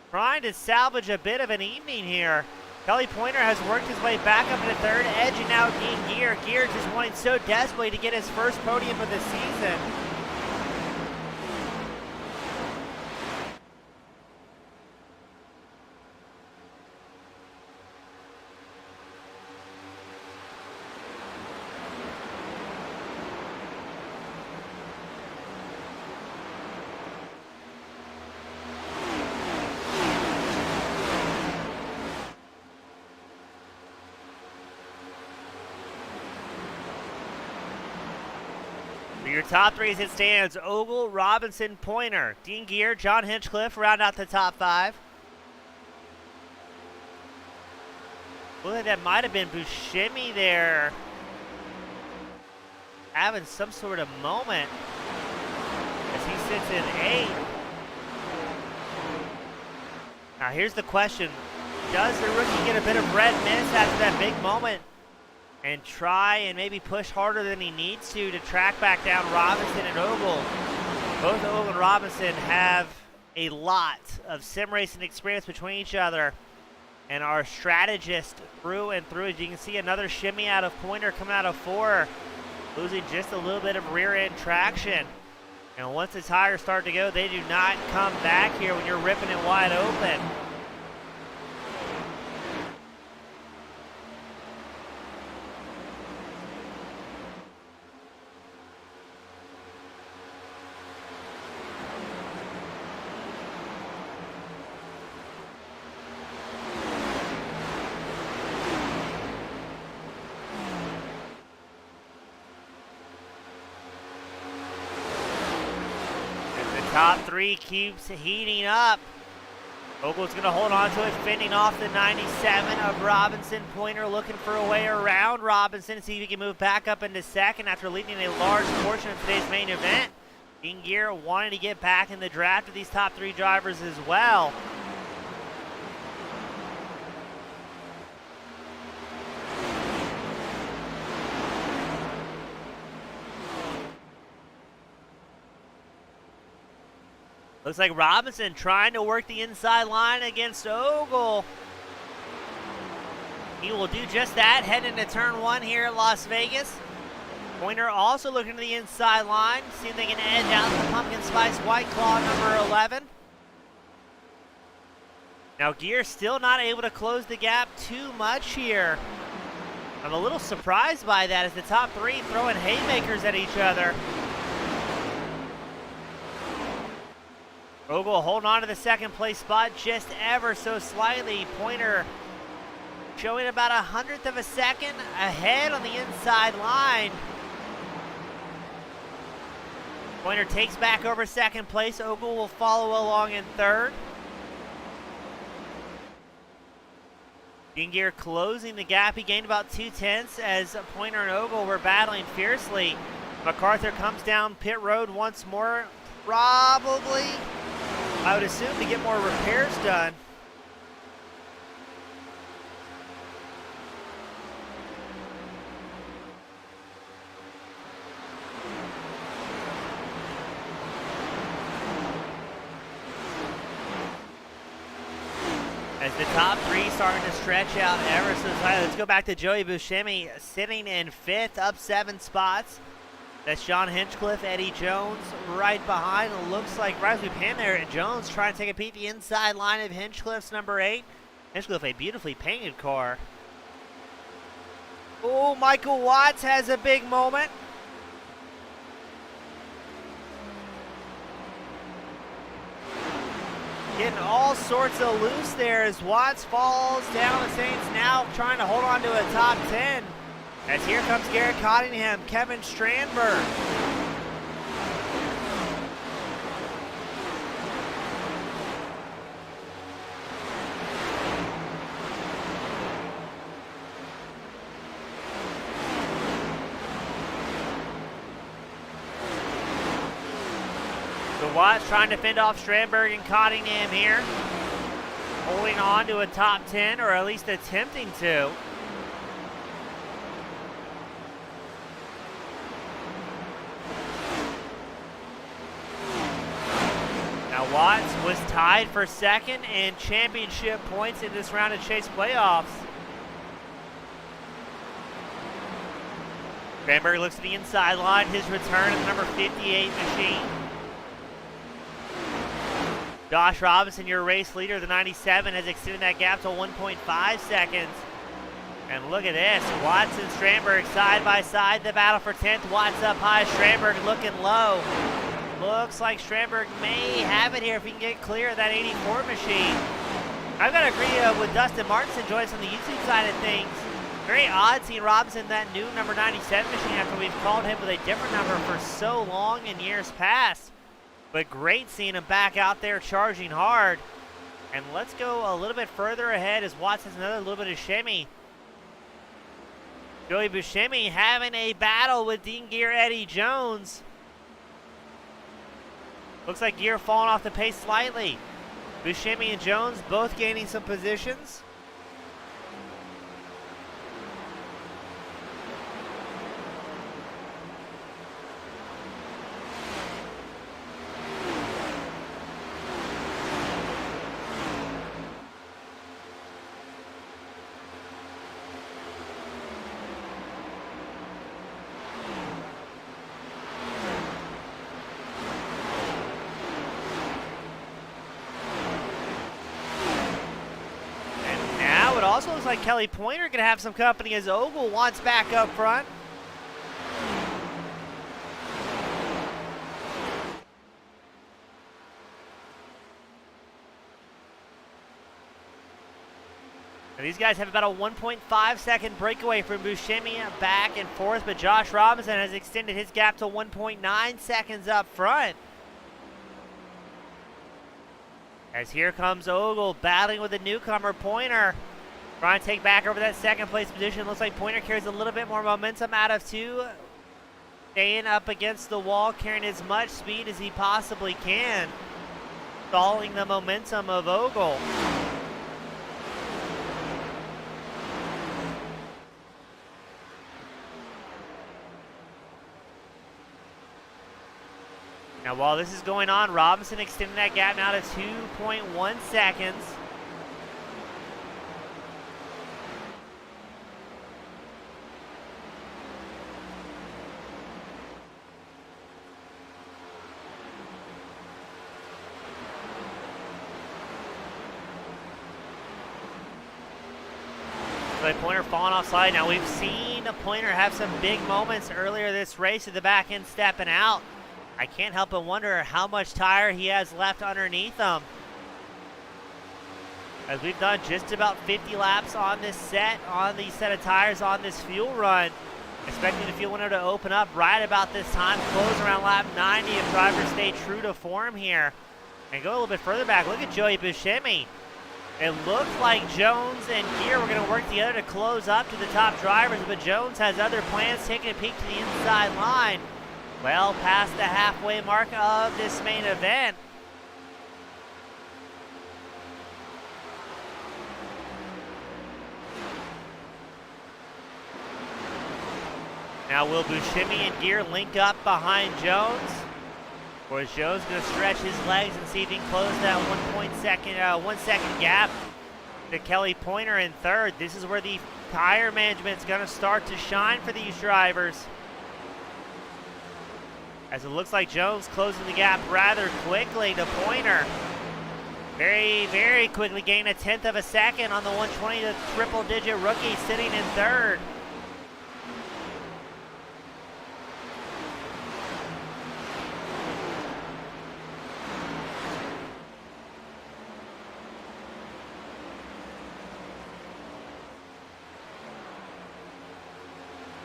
Trying to salvage a bit of an evening here. Kelly Pointer has worked his way back up into 3rd, edging out Dean Gear. Gear just wanting so desperately to get his first podium of the season. For your top 3 as it stands, Ogle, Robinson, Pointer. Dean Gear, John Hinchcliffe round out the top 5. Look like that might have been Buscemi there, having some sort of moment as he sits in 8. Now here's the question. Does the rookie get a bit of red mist after that big moment and try and maybe push harder than he needs to track back down Robinson and Ogle? Both Ogle and Robinson have a lot of sim racing experience between each other and are strategists through and through. As you can see, another shimmy out of Pointer coming out of 4, losing just a little bit of rear end traction. And once the tires start to go, they do not come back here when you're ripping it wide open. Top 3 keeps heating up. Ogle's going to hold on to it, fending off the 97 of Robinson. Pointer looking for a way around Robinson, see if he can move back up into 2nd after leading a large portion of today's main event. Dean Gear wanting to get back in the draft with these top 3 drivers as well. Looks like Robinson trying to work the inside line against Ogle. He will do just that, heading into turn 1 here at Las Vegas. Pointer also looking to the inside line, see if they can edge out the Pumpkin Spice White Claw number 11. Now Gear still not able to close the gap too much here. I'm a little surprised by that as the top 3 throwing haymakers at each other. Ogle holding on to the 2nd place spot just ever so slightly. Pointer showing about 100th of a second ahead on the inside line. Pointer takes back over 2nd place. Ogle will follow along in 3rd. Dean Gear closing the gap. He gained about 2/10 as Pointer and Ogle were battling fiercely. MacArthur comes down pit road once more. Probably, I would assume, to get more repairs done. As the top three starting to stretch out ever so slightly. Let's go back to Joey Buscemi sitting in 5th, up 7 spots. That's John Hinchcliffe, Eddie Jones right behind. It looks like right as we pan there, Jones trying to take a peek at the inside line of Hinchcliffe's number 8. Hinchcliffe, a beautifully painted car. Oh, Michael Watts has a big moment. Getting all sorts of loose there as Watts falls down. The Saints now trying to hold on to a top 10. As here comes Garrett Cottingham, Kevin Strandberg. So Watts trying to fend off Strandberg and Cottingham here. Holding on to a top 10, or at least attempting to. Now Watts was tied for 2nd in championship points in this round of Chase playoffs. Strandberg looks at the inside line, his return of the number 58 machine. Josh Robinson, your race leader, the 97, has extended that gap to 1.5 seconds. And look at this, Watts and Strandberg side by side, the battle for 10th. Watts up high, Strandberg looking low. Looks like Strandberg may have it here if he can get clear of that 84 machine. I've got to agree with Dustin Martinson joining us on the YouTube side of things. Very odd seeing Robinson that new number 97 machine after we've called him with a different number for so long in years past. But great seeing him back out there charging hard. And let's go a little bit further ahead as Watts has another little bit of shimmy. Joey Buscemi having a battle with Dean Gear Eddie Jones. Looks like Gear falling off the pace slightly. Buscemi and Jones both gaining some positions. Also looks like Kelly Pointer going to have some company as Ogle wants back up front. And these guys have about a 1.5 second breakaway from Buscemi back and forth, but Josh Robinson has extended his gap to 1.9 seconds up front. As here comes Ogle battling with the newcomer Pointer. Trying to take back over that 2nd place position. Looks like Pointer carries a little bit more momentum out of 2. Staying up against the wall, carrying as much speed as he possibly can. Stalling the momentum of Ogle. Now while this is going on, Robinson extending that gap now to 2.1 seconds. Pointer falling offside. Now we've seen Pointer have some big moments earlier this race at the back end stepping out. I can't help but wonder how much tire he has left underneath him. As we've done just about 50 laps on this set, on these set of tires on this fuel run. Expecting the fuel window to open up right about this time, close around lap 90 if drivers stay true to form here. And go a little bit further back, look at Joey Buscemi. It looks like Jones and Gear were going to work together to close up to the top drivers, but Jones has other plans, taking a peek to the inside line. Well past the halfway mark of this main event. Now will Buscemi and Gear link up behind Jones? Or is Jones going to stretch his legs and see if he can close that 1 second gap? to Kelly Pointer in third. This is where the tire management's going to start to shine for these drivers, as it looks like Jones closing the gap rather quickly to Pointer. Very, very quickly gain a 1/10 of a second on the 120 to triple-digit rookie sitting in third.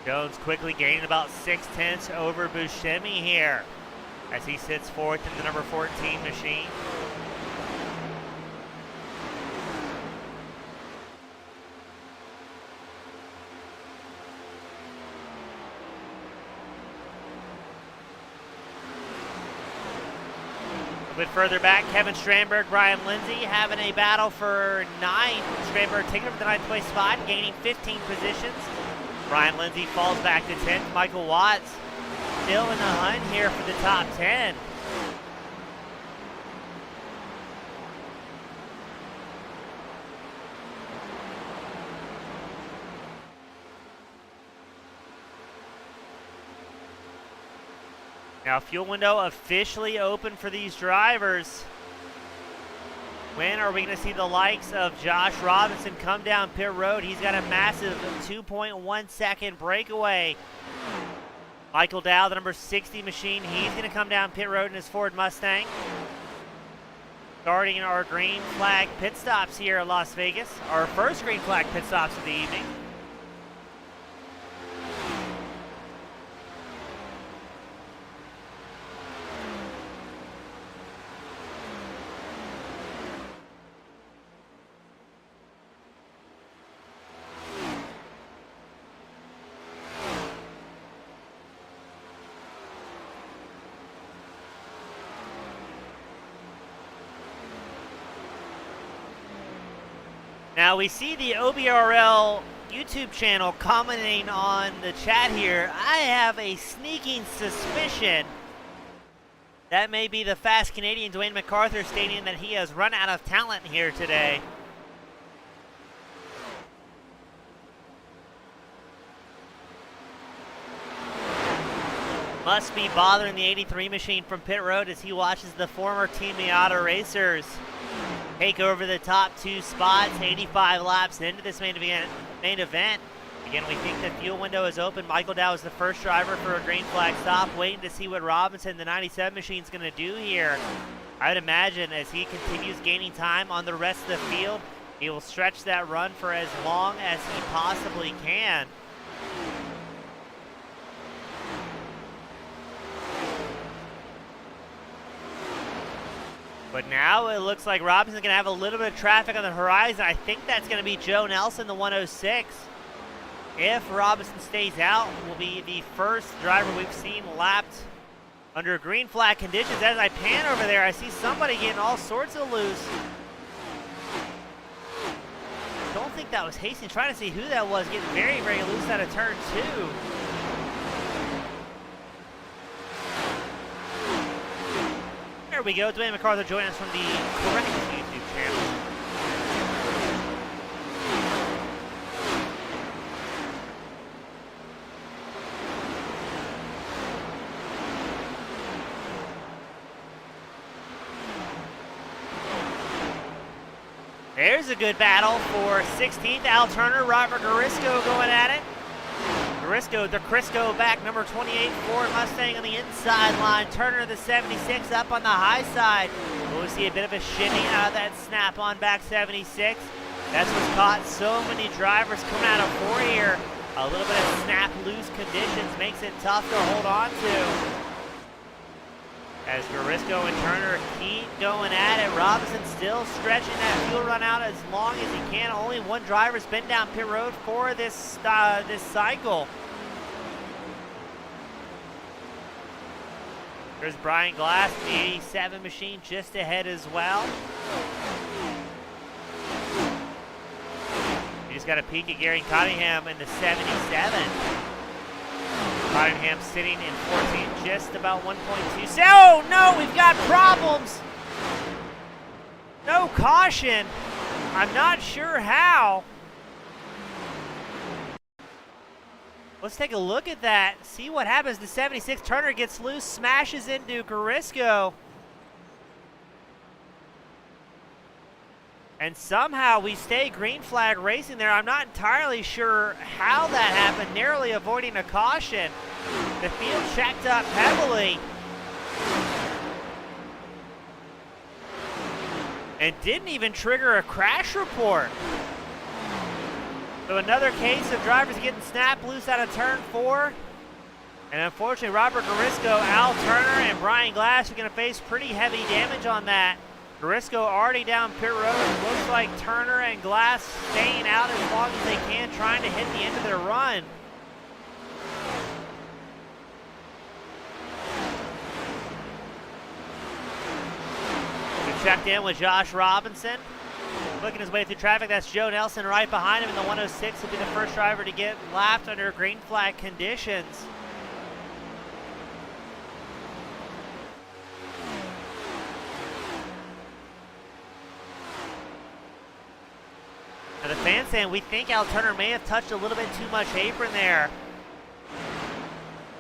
Jones quickly gaining about 6/10 over Buscemi here as he sits fourth in the number 14 machine. A bit further back, Kevin Strandberg, Brian Lindsay having a battle for 9th. Strandberg taking over the 9th place spot, gaining 15 positions. Brian Lindsay falls back to 10th. Michael Watts still in the hunt here for the top 10. Now, fuel window officially open for these drivers. When are we going to see the likes of Josh Robinson come down pit road? He's got a massive 2.1 second breakaway. Michael Dow, the number 60 machine, he's going to come down pit road in his Ford Mustang. Starting our green flag pit stops here at Las Vegas. Our first green flag pit stops of the evening. Now we see the OBRL YouTube channel commenting on the chat here. I have a sneaking suspicion that may be the fast Canadian Dwayne MacArthur stating that he has run out of talent here today. Must be bothering the 83 machine from pit road as he watches the former Team Miata racers take over the top 2 spots, 85 laps into this main event. Again, we think the fuel window is open. Michael Dow is the first driver for a green flag stop, waiting to see what Robinson, the 97 machine, is going to do here. I would imagine as he continues gaining time on the rest of the field, he will stretch that run for as long as he possibly can. But now it looks like Robinson's going to have a little bit of traffic on the horizon. I think that's going to be Joe Nelson, the 106. If Robinson stays out, will be the first driver we've seen lapped under green flag conditions. As I pan over there, I see somebody getting all sorts of loose. Don't think that was Hastings. Trying to see who that was, getting very, very loose out of turn 2. There we go. Dwayne MacArthur joining us from the correct YouTube channel. There's a good battle for 16th. Al Turner, Robert Garisco going at it. Garisco, the Crisco back, number 28 Ford Mustang on the inside line. Turner, the 76, up on the high side. We'll see a bit of a shimmy out of that snap-on back 76. That's what's caught so many drivers coming out of 4 here. A little bit of snap-loose conditions makes it tough to hold on to. As Garisco and Turner keep going at it, Robinson still stretching that fuel run out as long as he can. Only one driver's been down pit road for this cycle. There's Brian Glass, the 87 machine, just ahead as well. You just got a peek at Gary Cottingham in the 77. Cottingham sitting in 14, just about 1.2. Oh no, we've got problems. No caution. I'm not sure how. Let's take a look at that, see what happens. The 76 Turner gets loose, smashes into Carisco. And somehow we stay green flag racing there. I'm not entirely sure how that happened, narrowly avoiding a caution. The field checked up heavily. And didn't even trigger a crash report. So another case of drivers getting snapped loose out of turn 4. And unfortunately, Robert Carisco, Al Turner, and Brian Glass are going to face pretty heavy damage on that. Carisco already down pit road. It looks like Turner and Glass staying out as long as they can, trying to hit the end of their run. We checked in with Josh Robinson. Looking his way through traffic, that's Joe Nelson right behind him in the 106. He'll be the first driver to get lapped under green flag conditions. Now the fans saying we think Al Turner may have touched a little bit too much apron there.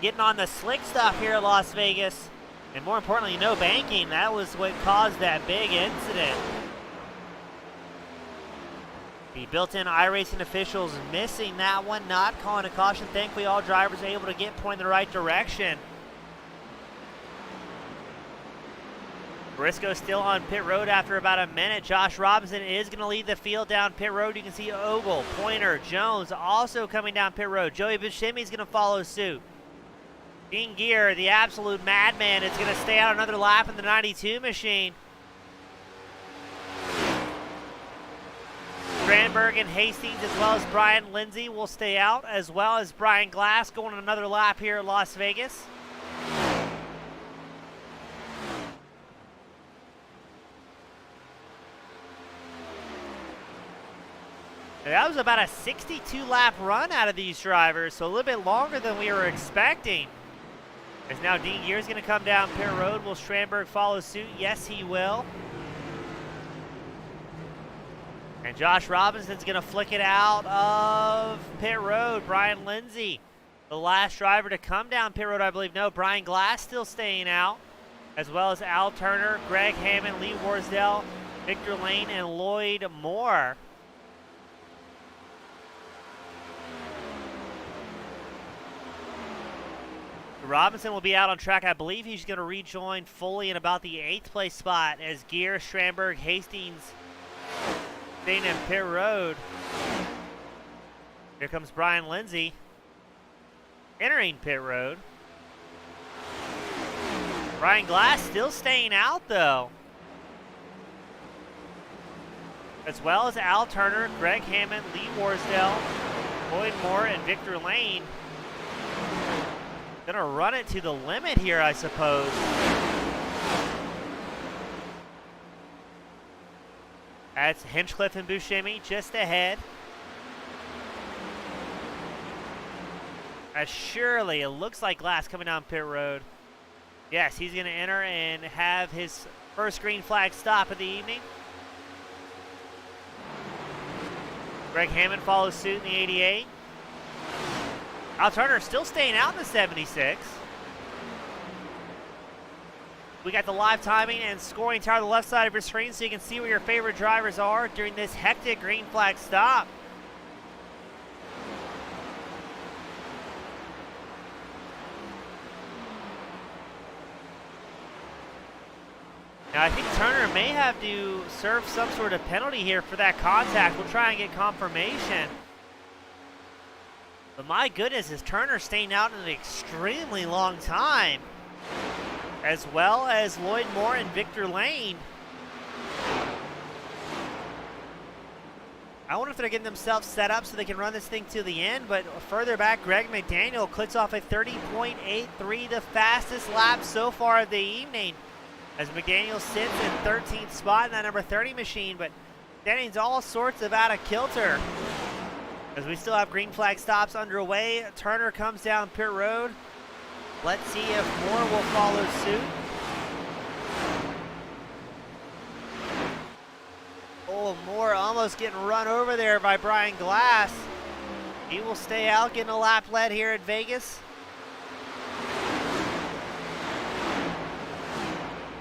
Getting on the slick stuff here at Las Vegas. And more importantly, no banking. That was what caused that big incident. The built-in iRacing officials missing that one, not calling a caution. Thankfully, all drivers are able to get pointed in the right direction. Briscoe still on pit road after about a minute. Josh Robinson is going to lead the field down pit road. You can see Ogle, Pointer, Jones also coming down pit road. Joey Buscemi is going to follow suit. Dean Gear, the absolute madman, is going to stay out another lap in the 92 machine. Strandberg and Hastings, as well as Brian Lindsay, will stay out, as well as Brian Glass going another lap here at Las Vegas. That was about a 62-lap run out of these drivers, so a little bit longer than we were expecting. As now Dean Gear is going to come down pit road. Will Strandberg follow suit? Yes, he will. And Josh Robinson's going to flick it out of pit road. Brian Lindsay, the last driver to come down pit road, I believe. No, Brian Glass still staying out, as well as Al Turner, Greg Hammond, Lee Warsdell, Victor Lane, and Lloyd Moore. Robinson will be out on track. I believe he's going to rejoin fully in about the 8th place spot as Gear, Strandberg, Hastings staying in pit road. Here comes Brian Lindsay entering pit road. Brian Glass still staying out though, as well as Al Turner, Greg Hammond, Lee Warsdell, Lloyd Moore, and Victor Lane. Gonna run it to the limit here, I suppose. That's Hinchcliffe and Buscemi just ahead. As surely, it looks like Glass coming down pit road. Yes, he's gonna enter and have his first green flag stop of the evening. Greg Hammond follows suit in the 88. Al Turner still staying out in the 76. We got the live timing and scoring tower on the left side of your screen so you can see where your favorite drivers are during this hectic green flag stop. Now I think Turner may have to serve some sort of penalty here for that contact. We'll try and get confirmation. But my goodness, is Turner staying out an extremely long time, as well as Lloyd Moore and Victor Lane. I wonder if they're getting themselves set up so they can run this thing to the end, but further back, Greg McDaniel clicks off a 30.83, the fastest lap so far of the evening, as McDaniel sits in 13th spot in that number 30 machine, but Denning's all sorts of out of kilter. As we still have green flag stops underway, Turner comes down pit road. Let's see if Moore will follow suit. Oh, Moore almost almost getting run over there by Brian Glass. He will stay out, getting a lap led here at Vegas.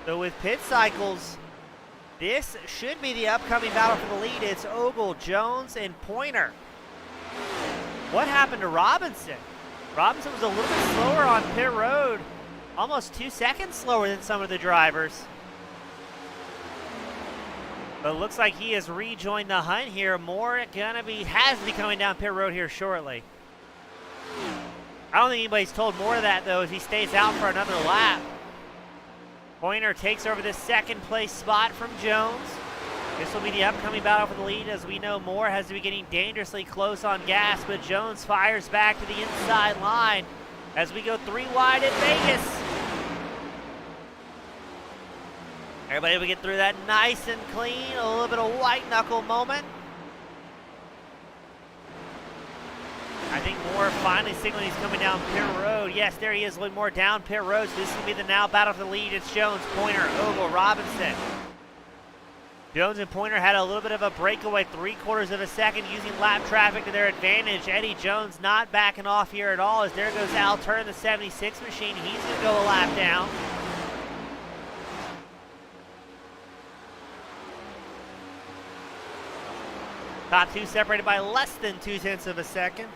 So with pit cycles, this should be the upcoming battle for the lead. It's Ogle, Jones, and Pointer. What happened to Robinson? Robinson was a little bit slower on pit road, almost 2 seconds slower than some of the drivers. But it looks like he has rejoined the hunt here. Moore has to be coming down pit road here shortly. I don't think anybody's told Moore that though, as he stays out for another lap. Pointer takes over the second place spot from Jones. This will be the upcoming battle for the lead. As we know, Moore has to be getting dangerously close on gas, but Jones fires back to the inside line as we go 3 wide at Vegas. Everybody will get through that nice and clean. A little bit of white knuckle moment. I think Moore finally signaling he's coming down pit road. Yes, there he is, a little more down pit road. So this will be the now battle for the lead. It's Jones, Pointer, Ogle, Robinson. Jones and Pointer had a little bit of a breakaway, 3/4 of a second, using lap traffic to their advantage. Eddie Jones not backing off here at all, as there goes Al Turn, the 76 machine. He's going to go a lap down. Top two separated by less than 0.2 of a second.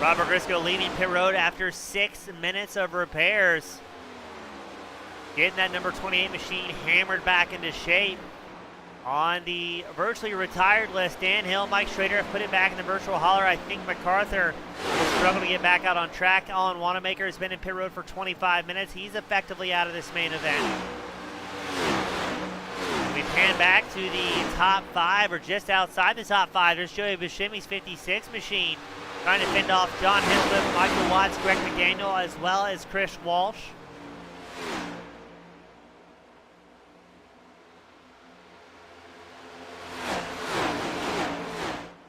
Robert Briscoe leaving pit road after 6 minutes of repairs. Getting that number 28 machine hammered back into shape. On the virtually retired list, Dan Hill, Mike Schrader have put it back in the virtual hauler. I think MacArthur will struggle to get back out on track. Alan Wanamaker has been in pit road for 25 minutes. He's effectively out of this main event. We pan back to the top 5, or just outside the top 5. There's Joey Buscemi's 56 machine trying to fend off John Hincliffe, Michael Watts, Greg McDaniel, as well as Chris Walsh.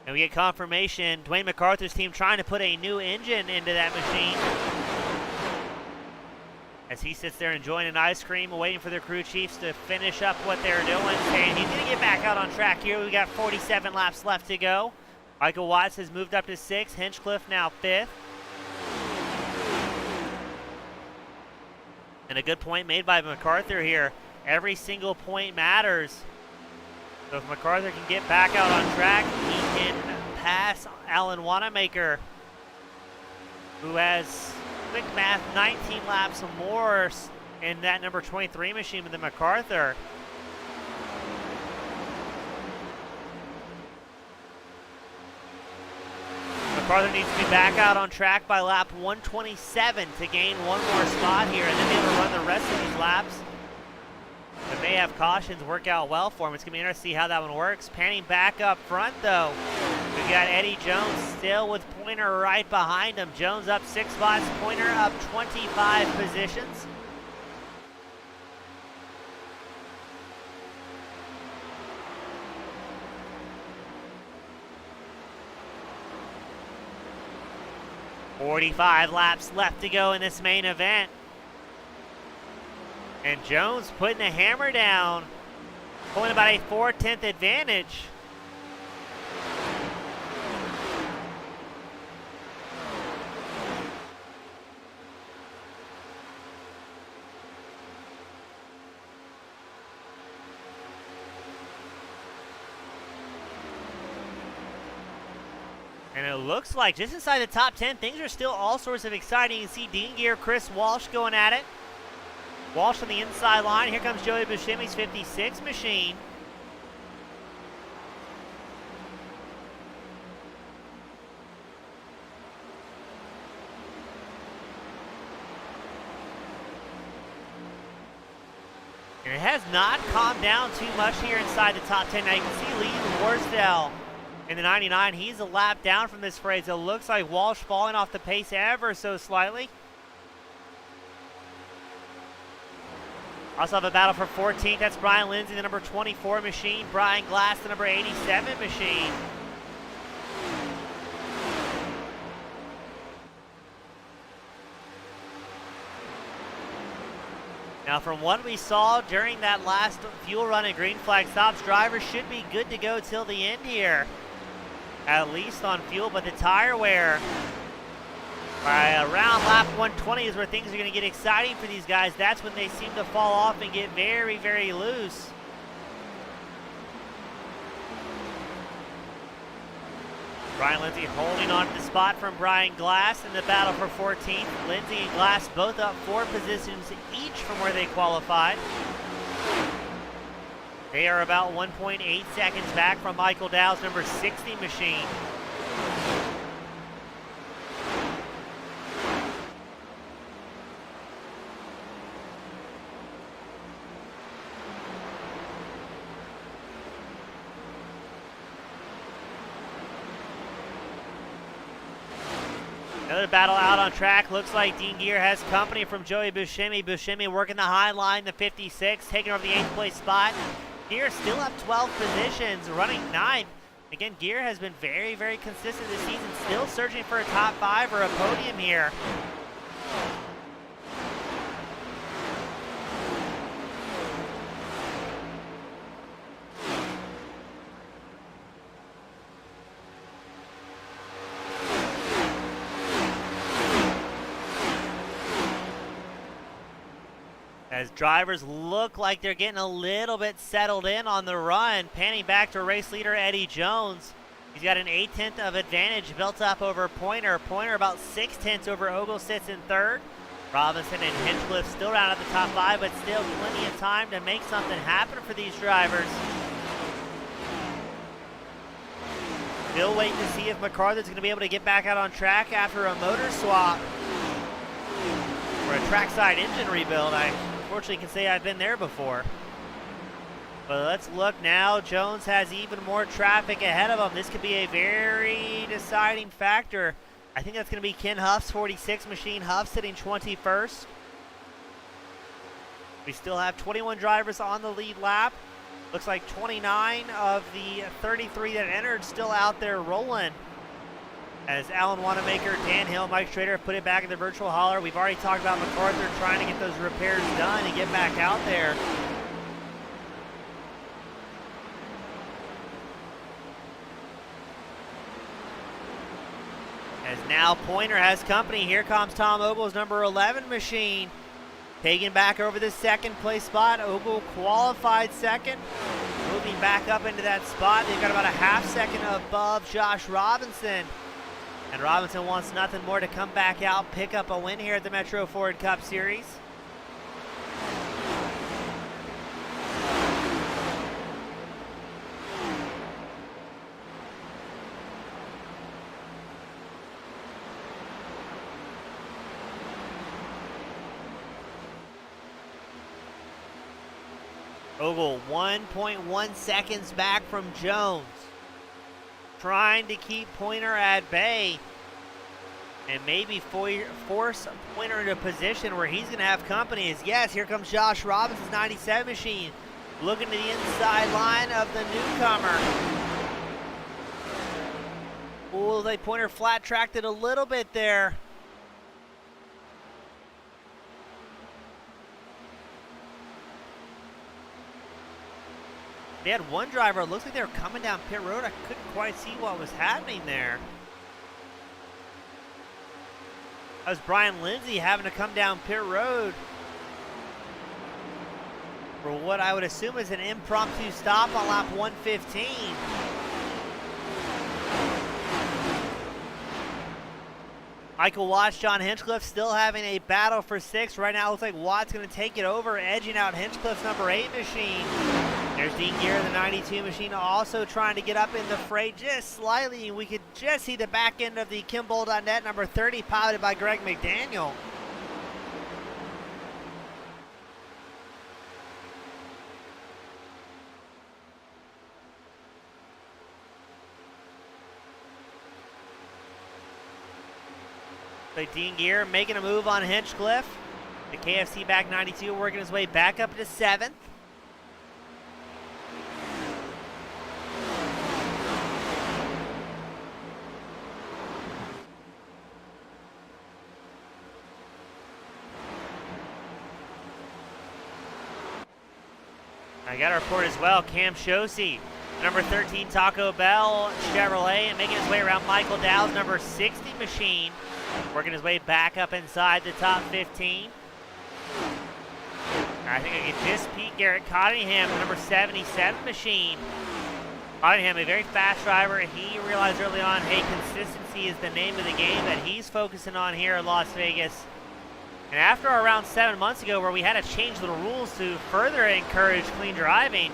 And we get confirmation, Dwayne MacArthur's team trying to put a new engine into that machine. As he sits there enjoying an ice cream, waiting for their crew chiefs to finish up what they're doing. And he's going to get back out on track here. We've got 47 laps left to go. Michael Watts has moved up to 6th. Hinchcliffe now 5th. And a good point made by MacArthur here. Every single point matters. So if MacArthur can get back out on track, he can pass Alan Wanamaker, who has, quick math, 19 laps or more in that number 23 machine with the MacArthur. MacArthur needs to be back out on track by lap 127 to gain one more spot here, and then be able to run the rest of these laps. But may have cautions work out well for him. It's going to be interesting to see how that one works. Panning back up front, though. We've got Eddie Jones still with Pointer right behind him. Jones up 6 spots, Pointer up 25 positions. .45 laps left to go in this main event. And Jones putting the hammer down, pulling about a 4/10 advantage. And it looks like just inside the top 10, things are still all sorts of exciting. You can see Dean Gear, Chris Walsh going at it. Walsh on the inside line. Here comes Joey Buscemi's 56 machine. And it has not calmed down too much here inside the top 10. Now you can see Lee Warsdale in the 99. He's a lap down from this phrase. It looks like Walsh falling off the pace ever so slightly. Also have a battle for 14th. That's Brian Lindsay, the number 24 machine. Brian Glass, the number 87 machine. Now, from what we saw during that last fuel run at green flag stops, drivers should be good to go till the end here, at least on fuel. But the tire wear by around lap 120 is where things are going to get exciting for these guys. That's when they seem to fall off and get very, very loose. Brian Lindsay holding on to the spot from Brian Glass in the battle for 14th. Lindsay and Glass both up 4 positions each from where they qualified. They are about 1.8 seconds back from Michael Dow's number 60 machine. Another battle out on track. Looks like Dean Gear has company from Joey Buscemi. Buscemi working the high line, the 56, taking over the 8th place spot. Gear still up 12 positions, running 9th. Again, Gear has been very, very consistent this season, still searching for a top 5 or a podium here. As drivers look like they're getting a little bit settled in on the run, panning back to race leader Eddie Jones. He's got an 1/8 of advantage built up over Pointer. Pointer about 6/10 over Ogle sits in 3rd. Robinson and Hinchcliffe still around at the top 5, but still plenty of time to make something happen for these drivers. Still waiting to see if MacArthur's going to be able to get back out on track after a motor swap or a trackside engine rebuild. I unfortunately can say I've been there before. But let's look now. Jones has even more traffic ahead of him. This could be a very deciding factor. I think that's going to be Ken Huff's 46 machine. Huff sitting 21st. We still have 21 drivers on the lead lap. Looks like 29 of the 33 that entered still out there rolling. As Alan Wanamaker, Dan Hill, Mike Schrader have put it back in the virtual hauler. We've already talked about MacArthur trying to get those repairs done and get back out there. As now Pointer has company. Here comes Tom Ogle's number 11 machine. Taking back over the 2nd place spot. Ogle qualified 2nd. Moving back up into that spot. They've got about a ½ second above Josh Robinson. And Robinson wants nothing more to come back out, pick up a win here at the Metro Ford Cup Series. Ogle 1.1 seconds back from Jones. Trying to keep Pointer at bay and maybe force Pointer into a position where he's going to have company. As yes, here comes Josh Robinson's 97 machine, looking to the inside line of the newcomer. Ooh, they Pointer flat tracked it a little bit there. They had one driver, it looks like they were coming down pit road. I couldn't quite see what was happening there. That was Brian Lindsay having to come down pit road for what I would assume is an impromptu stop on lap 115. Michael Watts, John Hinchcliffe still having a battle for 6. Right now it looks like Watts going to take it over, edging out Hinchcliffe's number 8 machine. There's Dean Gear, the 92 machine, also trying to get up in the fray just slightly. We could just see the back end of the Kimball.net number 30 piloted by Greg McDaniel. So Dean Gear making a move on Hinchcliffe. The KFC back 92 working his way back up to 7th. I got a report as well. Cam Shosey, number 13 Taco Bell Chevrolet, making his way around Michael Dow's number 60 machine, working his way back up inside the top 15. I think I can just peek Garrett Cottingham, the number 77 machine. Cottingham, a very fast driver. He realized early on, hey, consistency is the name of the game that he's focusing on here in Las Vegas. And after around 7 months ago where we had to change the rules to further encourage clean driving,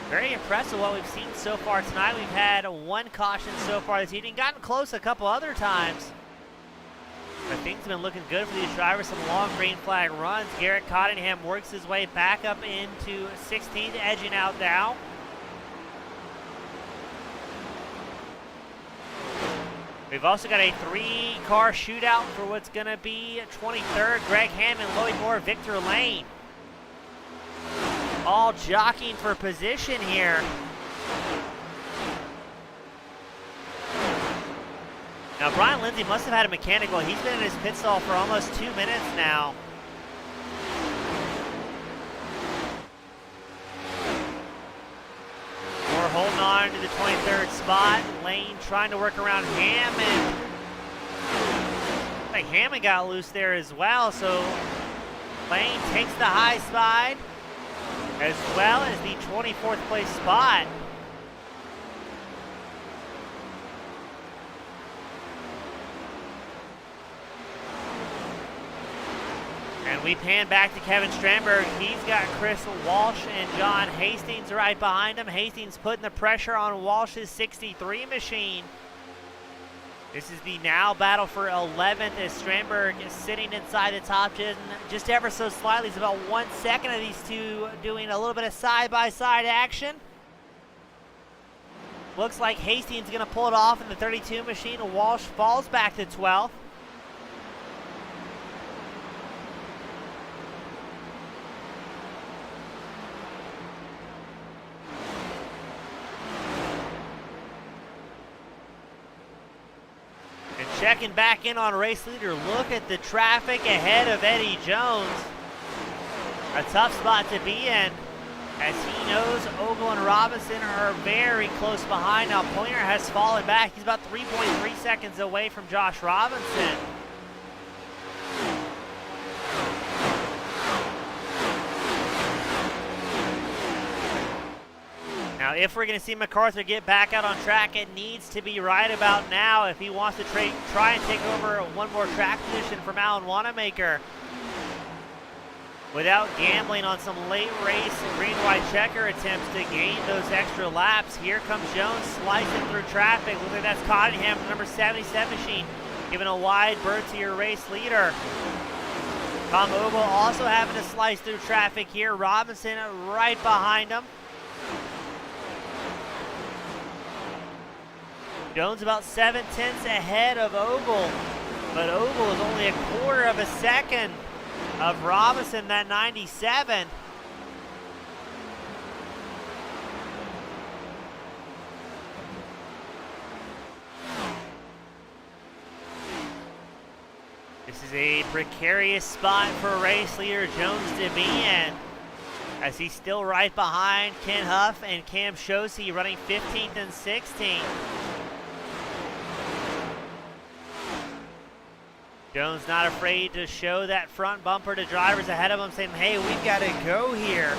very impressive what we've seen so far tonight. We've had one caution so far this evening, gotten close a couple other times. But things have been looking good for these drivers, some long green flag runs. Garrett Cottingham works his way back up into 16th, edging out now. We've also got a 3-car shootout for what's going to be 23rd. Greg Hammond, Lloyd Moore, Victor Lane. All jockeying for position here. Now, Brian Lindsay must have had a mechanical. He's been in his pit stall for almost 2 minutes now. Moore holding on to the 23rd spot. Lane trying to work around Hammond. I think Hammond got loose there as well, so Lane takes the high side as well as the 24th place spot. And we pan back to Kevin Strandberg. He's got Chris Walsh and John Hastings right behind him. Hastings putting the pressure on Walsh's 63 machine. This is the now battle for 11th as Strandberg is sitting inside the top just ever so slightly. It's about 1 second of these two doing a little bit of side-by-side action. Looks like Hastings is going to pull it off in the 32 machine. Walsh falls back to 12th. Checking back in on race leader. Look at the traffic ahead of Eddie Jones. A tough spot to be in, as he knows Ogle and Robinson are very close behind. Now Pointer has fallen back. He's about 3.3 seconds away from Josh Robinson. Now, if we're going to see MacArthur get back out on track, it needs to be right about now if he wants to try and take over one more track position from Alan Wanamaker without gambling on some late race green-white checker attempts to gain those extra laps. Here comes Jones slicing through traffic. Look at that's Cottingham, the number 77 machine, giving a wide berth to your race leader. Tom Ogle also having to slice through traffic here. Robinson right behind him. Jones about 7/10 ahead of Ogle, but Ogle is only a quarter of a second of Robinson, that 97. This is a precarious spot for race leader Jones to be in, as he's still right behind Ken Huff and Cam Shosey running 15th and 16th. Jones not afraid to show that front bumper to drivers ahead of him, saying, hey, we've got to go here.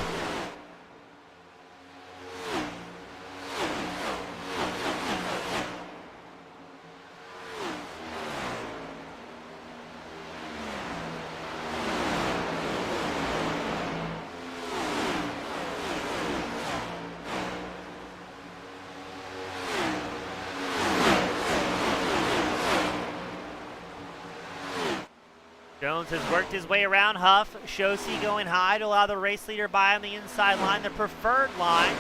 Jones has worked his way around Huff. Shosey going high to allow the race leader by on the inside line, the preferred line.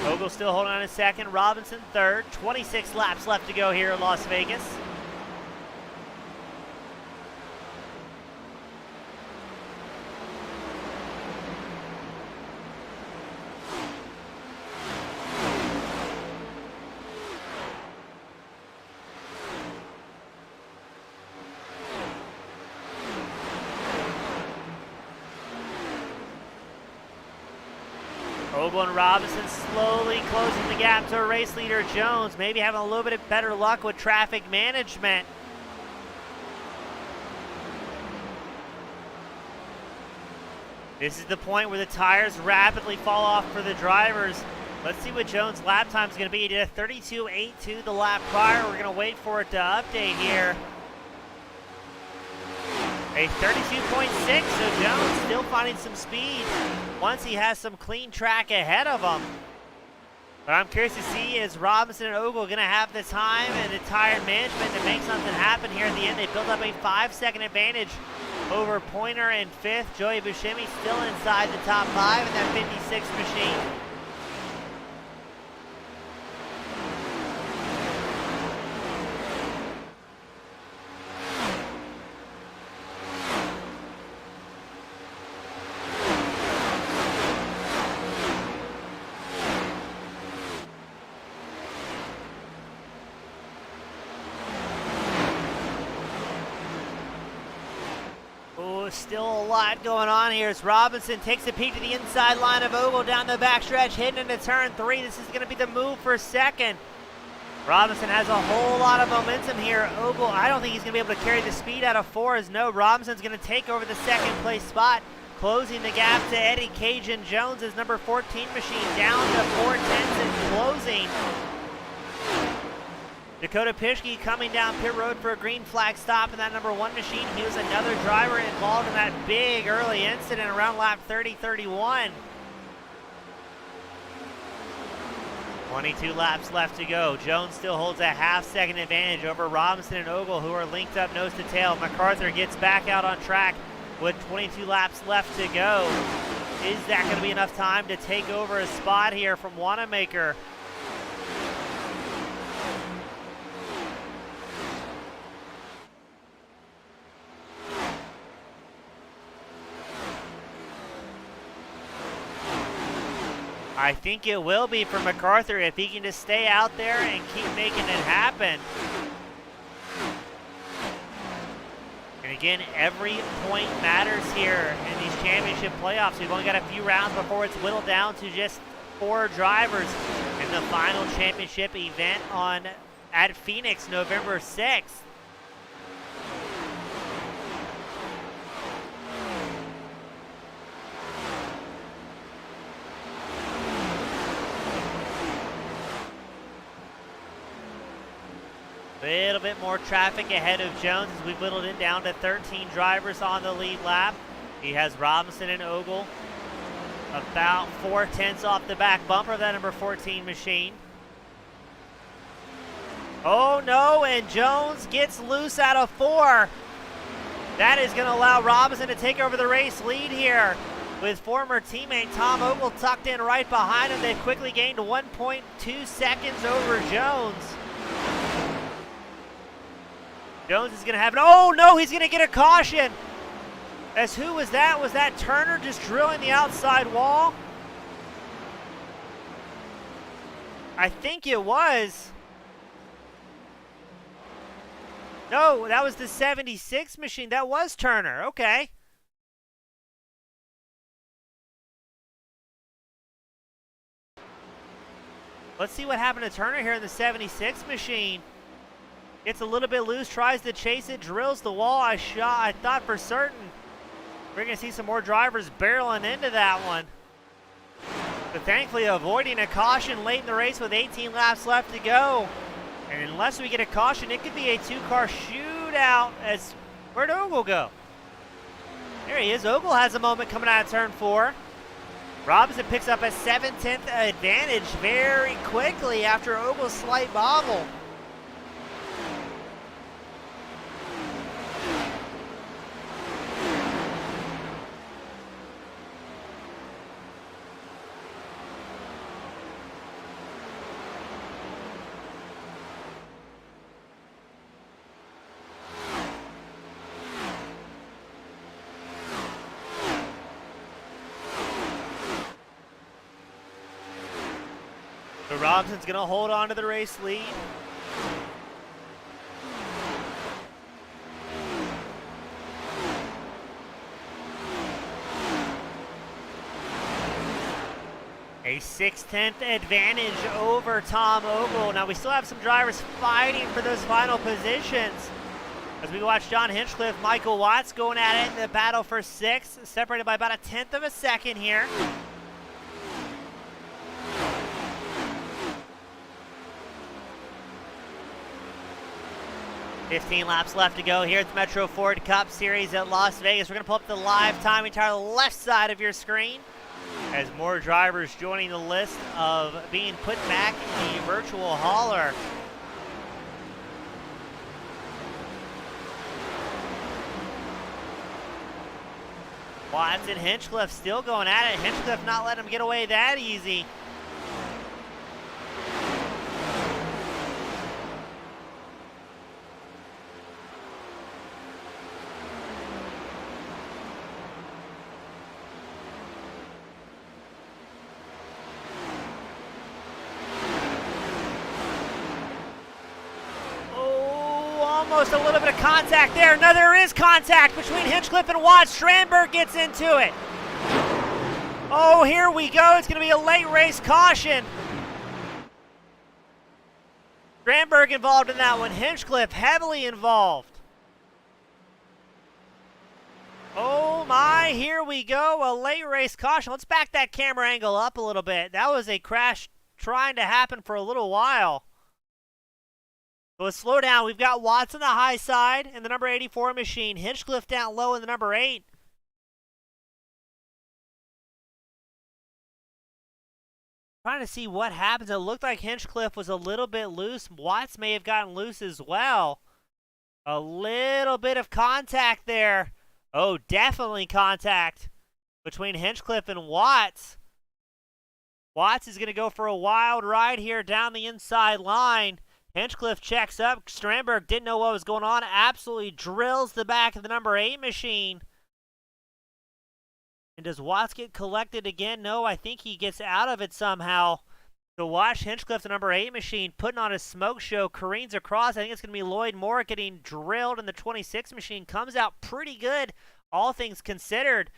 Ogle still holding on a second. Robinson third. 26 laps left to go here in Las Vegas. Ogle and Robinson slowly closing the gap to race leader Jones, maybe having a little bit of better luck with traffic management. This is the point where the tires rapidly fall off for the drivers. Let's see what Jones' lap time is going to be. He did a 32.82 the lap prior. We're going to wait for it to update here. A 32.6, so Jones still finding some speed once he has some clean track ahead of him. But I'm curious to see, is Robinson and Ogle going to have the time and the tire management to make something happen here at the end? They built up a 5-second advantage over Pointer in 5th. Joey Buscemi still inside the top 5 in that 56 machine. Still a lot going on here as Robinson takes a peek to the inside line of Ogle down the backstretch, heading into turn 3. This is going to be the move for second. Robinson has a whole lot of momentum here. Ogle, I don't think he's going to be able to carry the speed out of 4 as no, Robinson's going to take over the second place spot, closing the gap to Eddie Cajun Jones as number 14 machine down to 4 tenths and closing. Dakota Pischke coming down pit road for a green flag stop in that number 1 machine. He was another driver involved in that big early incident around lap 30-31. 22 laps left to go. Jones still holds a half-second advantage over Robinson and Ogle, who are linked up nose to tail. MacArthur gets back out on track with 22 laps left to go. Is that going to be enough time to take over a spot here from Wanamaker? I think it will be for MacArthur if he can just stay out there and keep making it happen. And again, every point matters here in these championship playoffs. We've only got a few rounds before it's whittled down to just 4 drivers in the final championship event at Phoenix, November 6th. A little bit more traffic ahead of Jones as we've whittled it down to 13 drivers on the lead lap. He has Robinson and Ogle about 4 tenths off the back bumper of that number 14 machine. Oh no, and Jones gets loose out of 4. That is going to allow Robinson to take over the race lead here with former teammate Tom Ogle tucked in right behind him. They've quickly gained 1.2 seconds over Jones. Jones is going to have oh no, he's going to get a caution. As who was that? Was that Turner just drilling the outside wall? I think it was. No, that was the 76 machine. That was Turner. Okay. Let's see what happened to Turner here in the 76 machine. Gets a little bit loose, tries to chase it, drills the wall. I thought for certain we're going to see some more drivers barreling into that one. But thankfully avoiding a caution late in the race with 18 laps left to go. And unless we get a caution, it could be a 2-car shootout. As where'd Ogle go? There he is. Ogle has a moment coming out of turn 4. Robinson picks up a 7/10 advantage very quickly after Ogle's slight bobble. So Robinson's going to hold on to the race lead. A A 6/10 advantage over Tom Ogle. Now we still have some drivers fighting for those final positions. As we watch John Hinchcliffe, Michael Watts going at it in the battle for 6th, separated by about a 1/10 of a second here. "15 laps left to go here at the Metro Ford Cup Series at Las Vegas." We're going to pull up the live time entire left side of your screen as more drivers joining the list of being put back in the virtual hauler. Watts and Hinchcliffe still going at it. Hinchcliffe not letting him get away that easy. Almost a little bit of contact there. No, there is contact between Hinchcliffe and Watts. Strandberg gets into it. Oh, here we go. It's going to be a late race caution. Strandberg involved in that one. Hinchcliffe heavily involved. Oh my, here we go. A late race caution. Let's back that camera angle up a little bit. That was a crash trying to happen for a little while. So let's slow down. We've got Watts on the high side in the number 84 machine. Hinchcliffe down low in the number 8. Trying to see what happens. It looked like Hinchcliffe was a little bit loose. Watts may have gotten loose as well. A little bit of contact there. Oh, definitely contact between Hinchcliffe and Watts. Watts is going to go for a wild ride here down the inside line. Hinchcliffe checks up. Strandberg didn't know what was going on. Absolutely drills the back of the number 8 machine. And does Watts get collected again? No, I think he gets out of it somehow. So watch Hinchcliffe, the number 8 machine, putting on a smoke show, careens across. I think it's going to be Lloyd Moore getting drilled, and the 26 machine comes out pretty good, all things considered.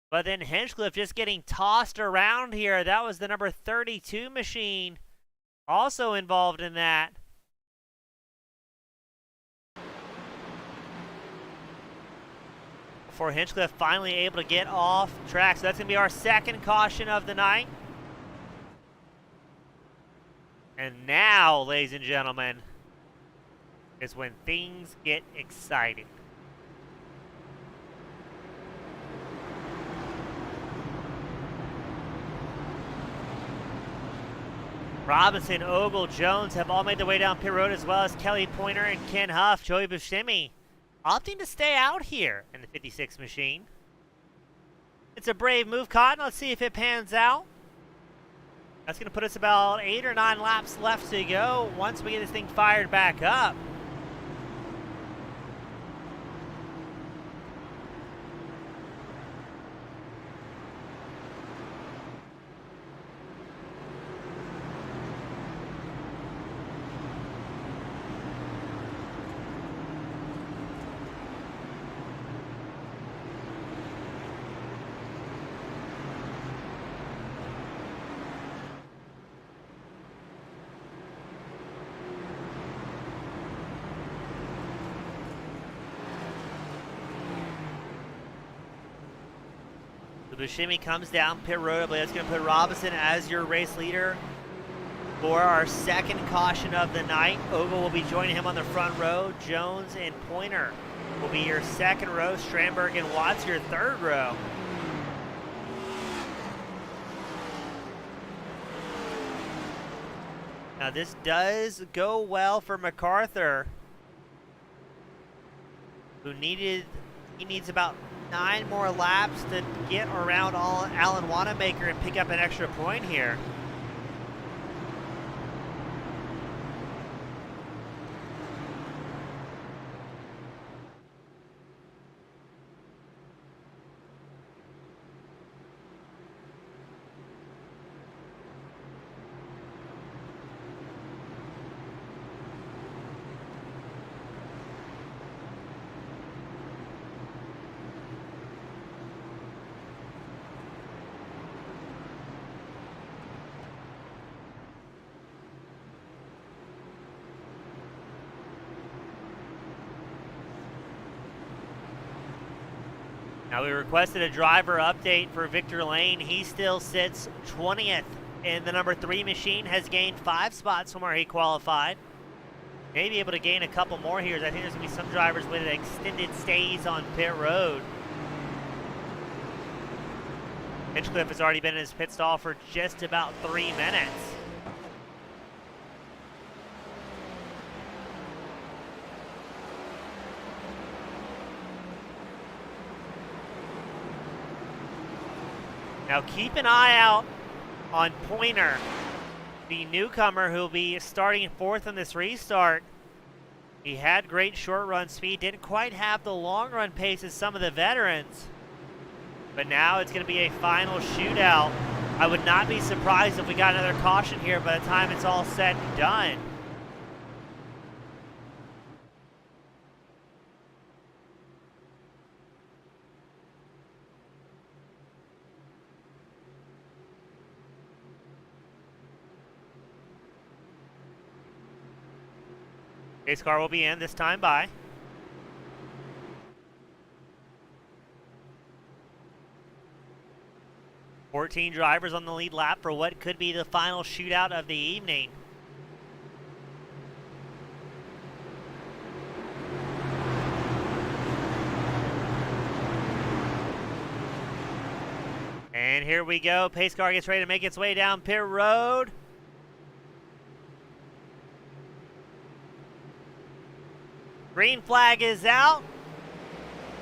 But then Hinchcliffe just getting tossed around here. That was the number 32 machine also involved in that. Before Hinchcliffe finally able to get off track. So that's going to be our second caution of the night. And now, ladies and gentlemen, is when things get exciting. Robinson, Ogle, Jones have all made their way down pit road, as well as Kelly Pointer and Ken Huff. Joey Buscemi opting to stay out here in the 56 machine. It's a brave move, Cotton. Let's see if it pans out. That's going to put us about 8 or 9 laps left to go once we get this thing fired back up. Buscemi comes down pit road. That's going to put Robinson as your race leader for our second caution of the night. Ogle will be joining him on the front row. Jones and Pointer will be your second row. Strandberg and Watts your third row. Now this does go well for MacArthur, who needs about 9 more laps to get around Alan Wanamaker and pick up an extra point here. Now we requested a driver update for Victor Lane. He still sits 20th in the number 3 machine, has gained 5 spots from where he qualified. May be able to gain a couple more here. I think there's going to be some drivers with extended stays on pit road. Hinchcliffe has already been in his pit stall for just about 3 minutes. Now keep an eye out on Pointer, the newcomer who will be starting 4th in this restart. He had great short run speed, didn't quite have the long run pace as some of the veterans. But now it's going to be a final shootout. I would not be surprised if we got another caution here by the time it's all said and done. Pace car will be in this time by. $14 drivers on the lead lap for what could be the final shootout of the evening. And here we go. Pace car gets ready to make its way down pit road. Green flag is out.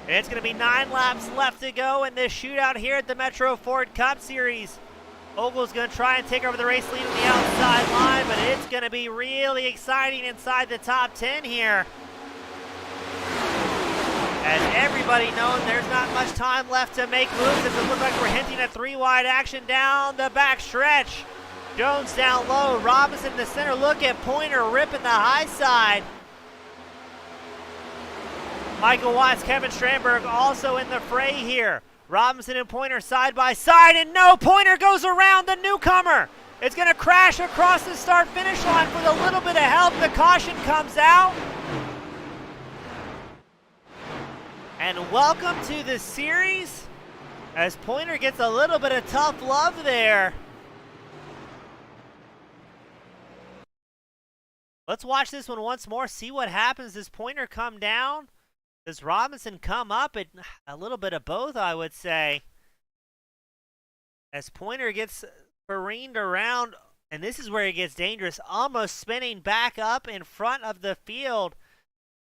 And it's going to be 9 laps left to go in this shootout here at the Metro Ford Cup Series. Ogle's going to try and take over the race lead on the outside line, but it's going to be really exciting inside the top 10 here. As everybody knows, there's not much time left to make moves. It looks like we're hinting at 3-wide action down the back stretch. Jones down low, Robinson in the center. Look at Pointer ripping the high side. Michael Watts, Kevin Strandberg also in the fray here. Robinson and Pointer side by side, and no, Pointer goes around the newcomer. It's going to crash across the start-finish line with a little bit of help. The caution comes out. And welcome to the series as Pointer gets a little bit of tough love there. Let's watch this one once more, see what happens. Does Pointer come down? Does Robinson come up? A little bit of both, I would say. As Pointer gets careened around, and this is where it gets dangerous, almost spinning back up in front of the field.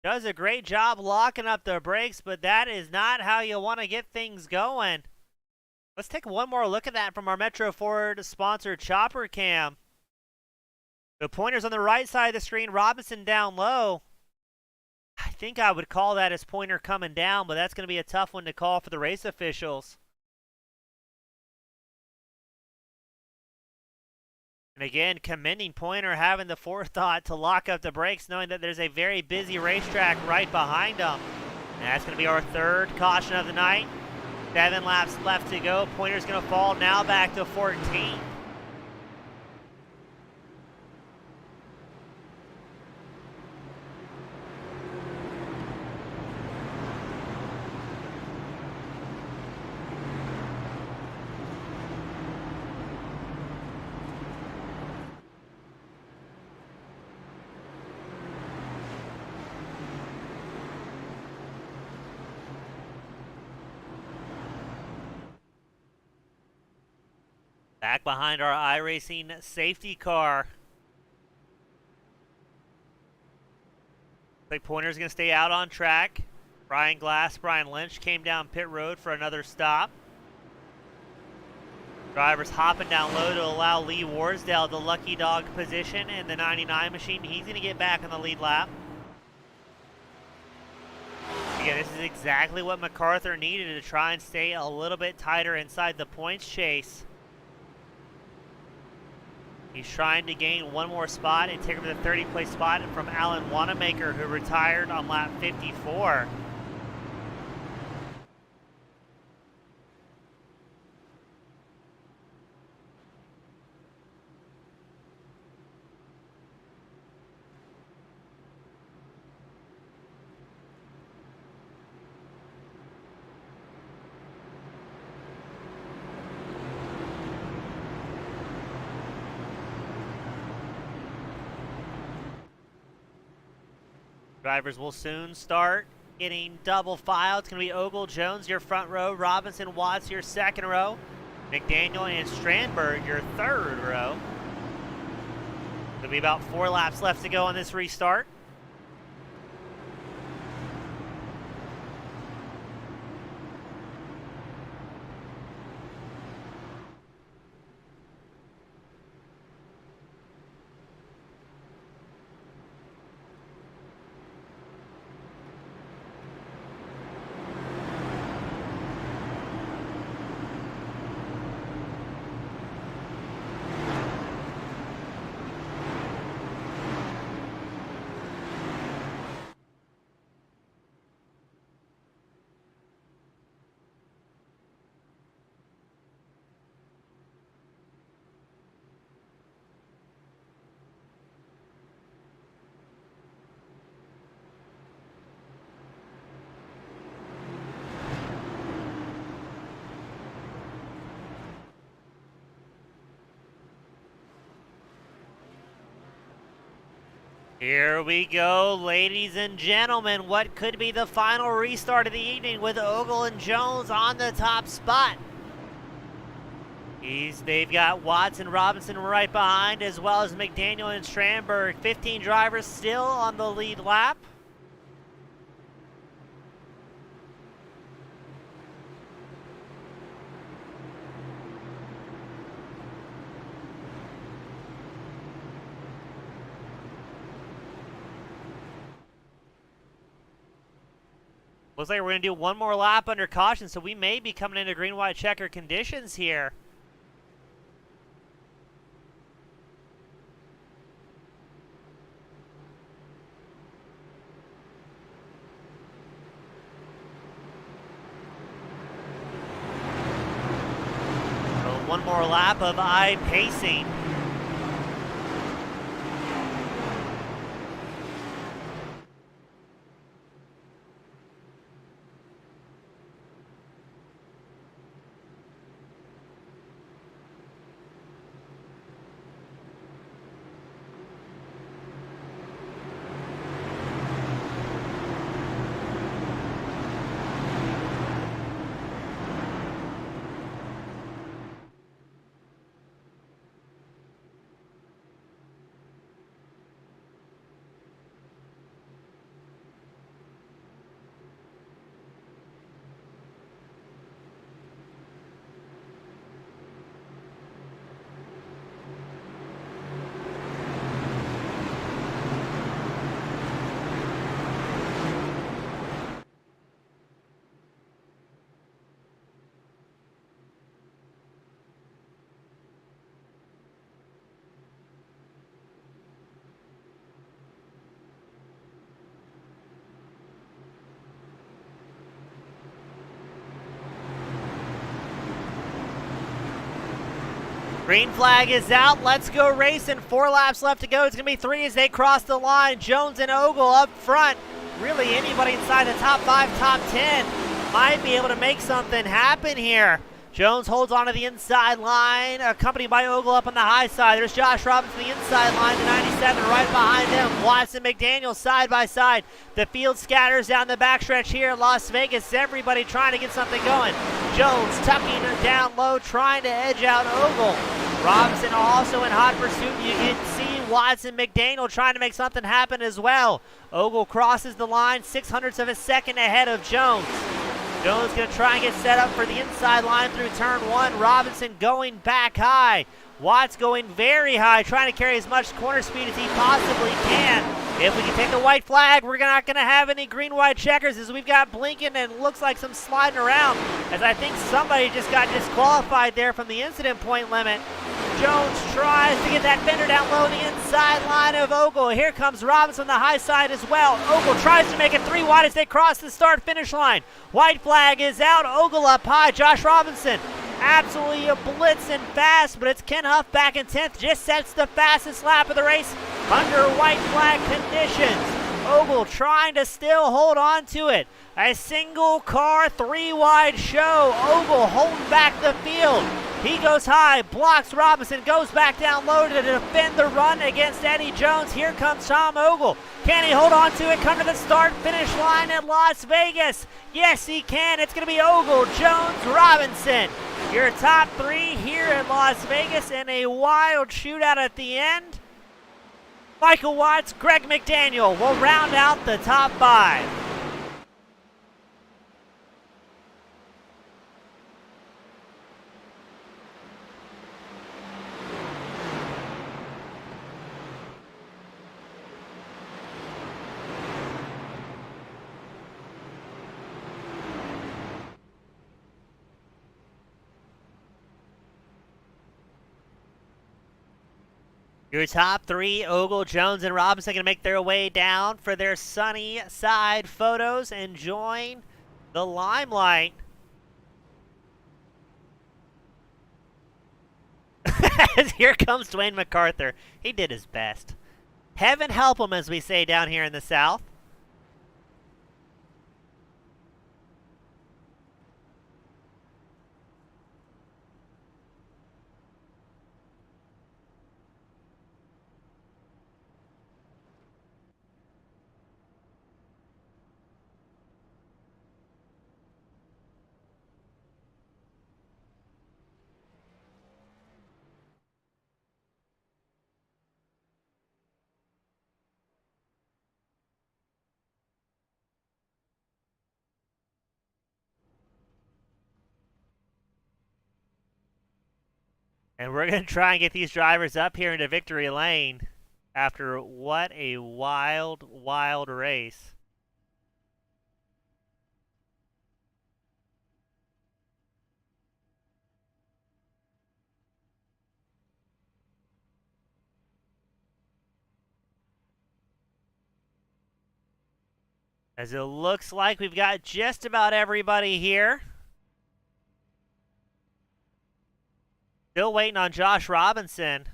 Does a great job locking up the brakes, but that is not how you want to get things going. Let's take one more look at that from our Metro Ford sponsored Chopper Cam. The Pointer's on the right side of the screen, Robinson down low. I think I would call that as Pointer coming down, but that's going to be a tough one to call for the race officials. And again, commending Pointer having the forethought to lock up the brakes, knowing that there's a very busy racetrack right behind him. And that's going to be our 3rd caution of the night. 7 laps left to go. Pointer's going to fall now back to 14th. Back behind our iRacing safety car. Looks like Pointer's going to stay out on track. Brian Glass, Brian Lynch came down pit road for another stop. Drivers hopping down low to allow Lee Warsdale the lucky dog position in the 99 machine. He's going to get back on the lead lap. Again, this is exactly what MacArthur needed to try and stay a little bit tighter inside the points chase. He's trying to gain one more spot and take over the 30th place spot from Alan Wanamaker, who retired on lap 54. Drivers will soon start getting double file. It's going to be Ogle, Jones, your front row. Robinson, Watts, your second row. McDaniel and Strandberg, your third row. There'll be about 4 laps left to go on this restart. Here we go, ladies and gentlemen. What could be the final restart of the evening with Ogle and Jones on the top spot. They've got Watts and Robinson right behind, as well as McDaniel and Strandberg. 15 drivers still on the lead lap. Looks like we're going to do one more lap under caution, so we may be coming into green-white checker conditions here. So one more lap of I-pacing. Green flag is out. Let's go racing. 4 laps left to go. It's going to be 3 as they cross the line. Jones and Ogle up front. Really, anybody inside the top 5, top 10 might be able to make something happen here. Jones holds onto the inside line, accompanied by Ogle up on the high side. There's Josh Robinson, the inside line to 97, right behind him. Watson, McDaniel side by side. The field scatters down the backstretch here in Las Vegas. Everybody trying to get something going. Jones tucking her down low, trying to edge out Ogle. Robinson also in hot pursuit. You can see Watson, McDaniel trying to make something happen as well. Ogle crosses the line, 0.06 of a second ahead of Jones. Jones going to try and get set up for the inside line through turn 1. Robinson going back high. Watts going very high, trying to carry as much corner speed as he possibly can. If we can take the white flag, we're not going to have any green-white checkers as we've got blinking and looks like some sliding around, as I think somebody just got disqualified there from the incident point limit. Jones tries to get that fender down low the inside line of Ogle. Here comes Robinson on the high side as well. Ogle tries to make it 3 wide as they cross the start-finish line. White flag is out. Ogle up high. Josh Robinson absolutely blitzing fast, but it's Ken Huff back in 10th. Just sets the fastest lap of the race under white flag conditions. Ogle trying to still hold on to it. A single car 3 wide show. Ogle holding back the field. He goes high, blocks Robinson, goes back down low to defend the run against Eddie Jones. Here comes Tom Ogle. Can he hold on to it, come to the start-finish line at Las Vegas? Yes, he can. It's going to be Ogle, Jones, Robinson. Your top three here at Las Vegas in a wild shootout at the end. Michael Watts, Greg McDaniel will round out the top five. Your top three, Ogle, Jones, and Robinson, going to make their way down for their sunny side photos and join the limelight. Here comes Dwayne MacArthur. He did his best. Heaven help him, as we say down here in the South. And we're going to try and get these drivers up here into victory lane after what a wild, wild race. As it looks like we've got just about everybody here. Still waiting on Josh Robinson.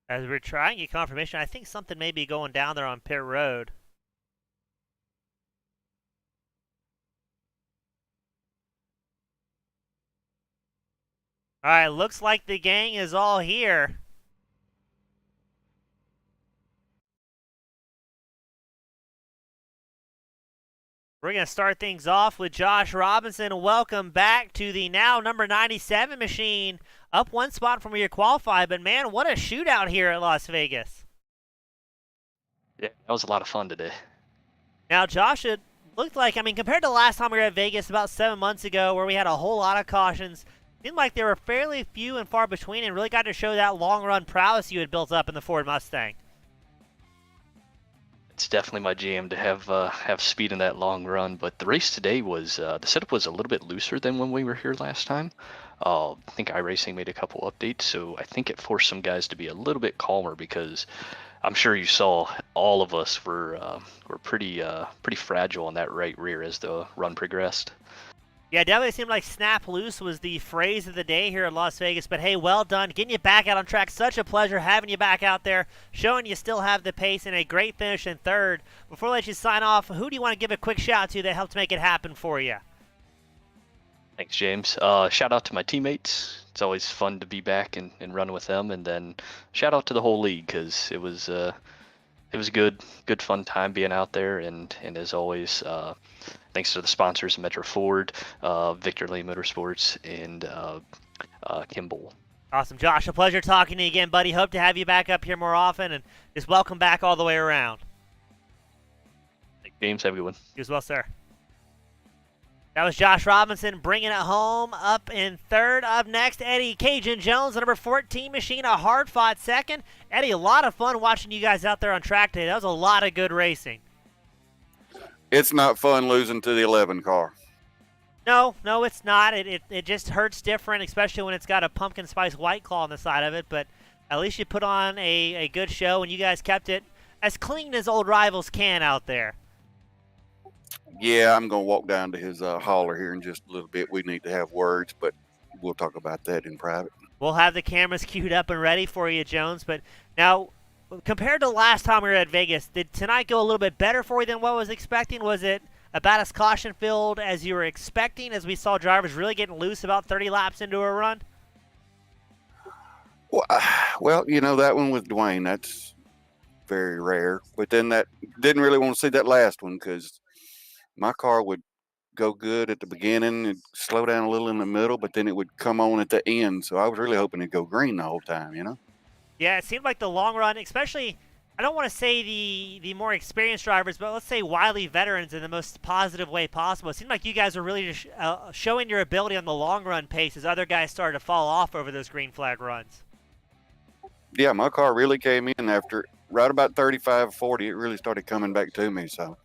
As we're trying to get confirmation, I think something may be going down there on pit road. All right, looks like the gang is all here. We're going to start things off with Josh Robinson. Welcome back to the now number 97 machine. Up one spot from where you qualified, but man, what a shootout here at Las Vegas. Yeah, that was a lot of fun today. Now, Josh, it looked like, I mean, compared to the last time we were at Vegas about 7 months ago where we had a whole lot of cautions, it seemed like there were fairly few and far between and really got to show that long-run prowess you had built up in the Ford Mustang. It's definitely my jam to have speed in that long run, but the race today was, the setup was a little bit looser than when we were here last time. I think iRacing made a couple updates, so I think it forced some guys to be a little bit calmer because I'm sure you saw all of us were pretty fragile on that right rear as the run progressed. Yeah, definitely seemed like snap loose was the phrase of the day here in Las Vegas. But hey, well done. Getting you back out on track. Such a pleasure having you back out there, showing you still have the pace and a great finish in third. Before I let you sign off, who do you want to give a quick shout out to that helped make it happen for you? Thanks, James. Shout out to my teammates. It's always fun to be back and run with them. And then shout out to the whole league because it was a good fun time being out there. And as always, thanks to the sponsors, Metro Ford, Victor Lee Motorsports, and Kimball. Awesome, Josh. A pleasure talking to you again, buddy. Hope to have you back up here more often, and just welcome back all the way around. Thanks, James. Have a good one. You as well, sir. That was Josh Robinson bringing it home up in third. Up next, Eddie Cajun Jones, the number 14 machine, a hard-fought second. Eddie, a lot of fun watching you guys out there on track today. That was a lot of good racing. It's not fun losing to the 11 car. No, no, it's not. It just hurts different, especially when it's got a pumpkin spice white claw on the side of it. But at least you put on a good show, and you guys kept it as clean as old rivals can out there. Yeah, I'm going to walk down to his hauler here in just a little bit. We need to have words, but we'll talk about that in private. We'll have the cameras queued up and ready for you, Jones. But now, compared to last time we were at Vegas, did tonight go a little bit better for you than what was expecting? Was it about as caution-filled as you were expecting, as we saw drivers really getting loose about 30 laps into a run? Well, that one with Dwayne, that's very rare. But then that didn't really want to see that last one because my car would go good at the beginning and slow down a little in the middle, but then it would come on at the end. So I was really hoping it'd go green the whole time, Yeah, it seemed like the long run, especially, I don't want to say the more experienced drivers, but let's say wily veterans in the most positive way possible. It seemed like you guys were really just showing your ability on the long run pace as other guys started to fall off over those green flag runs. Yeah, my car really came in after right about 35, 40. It really started coming back to me. So,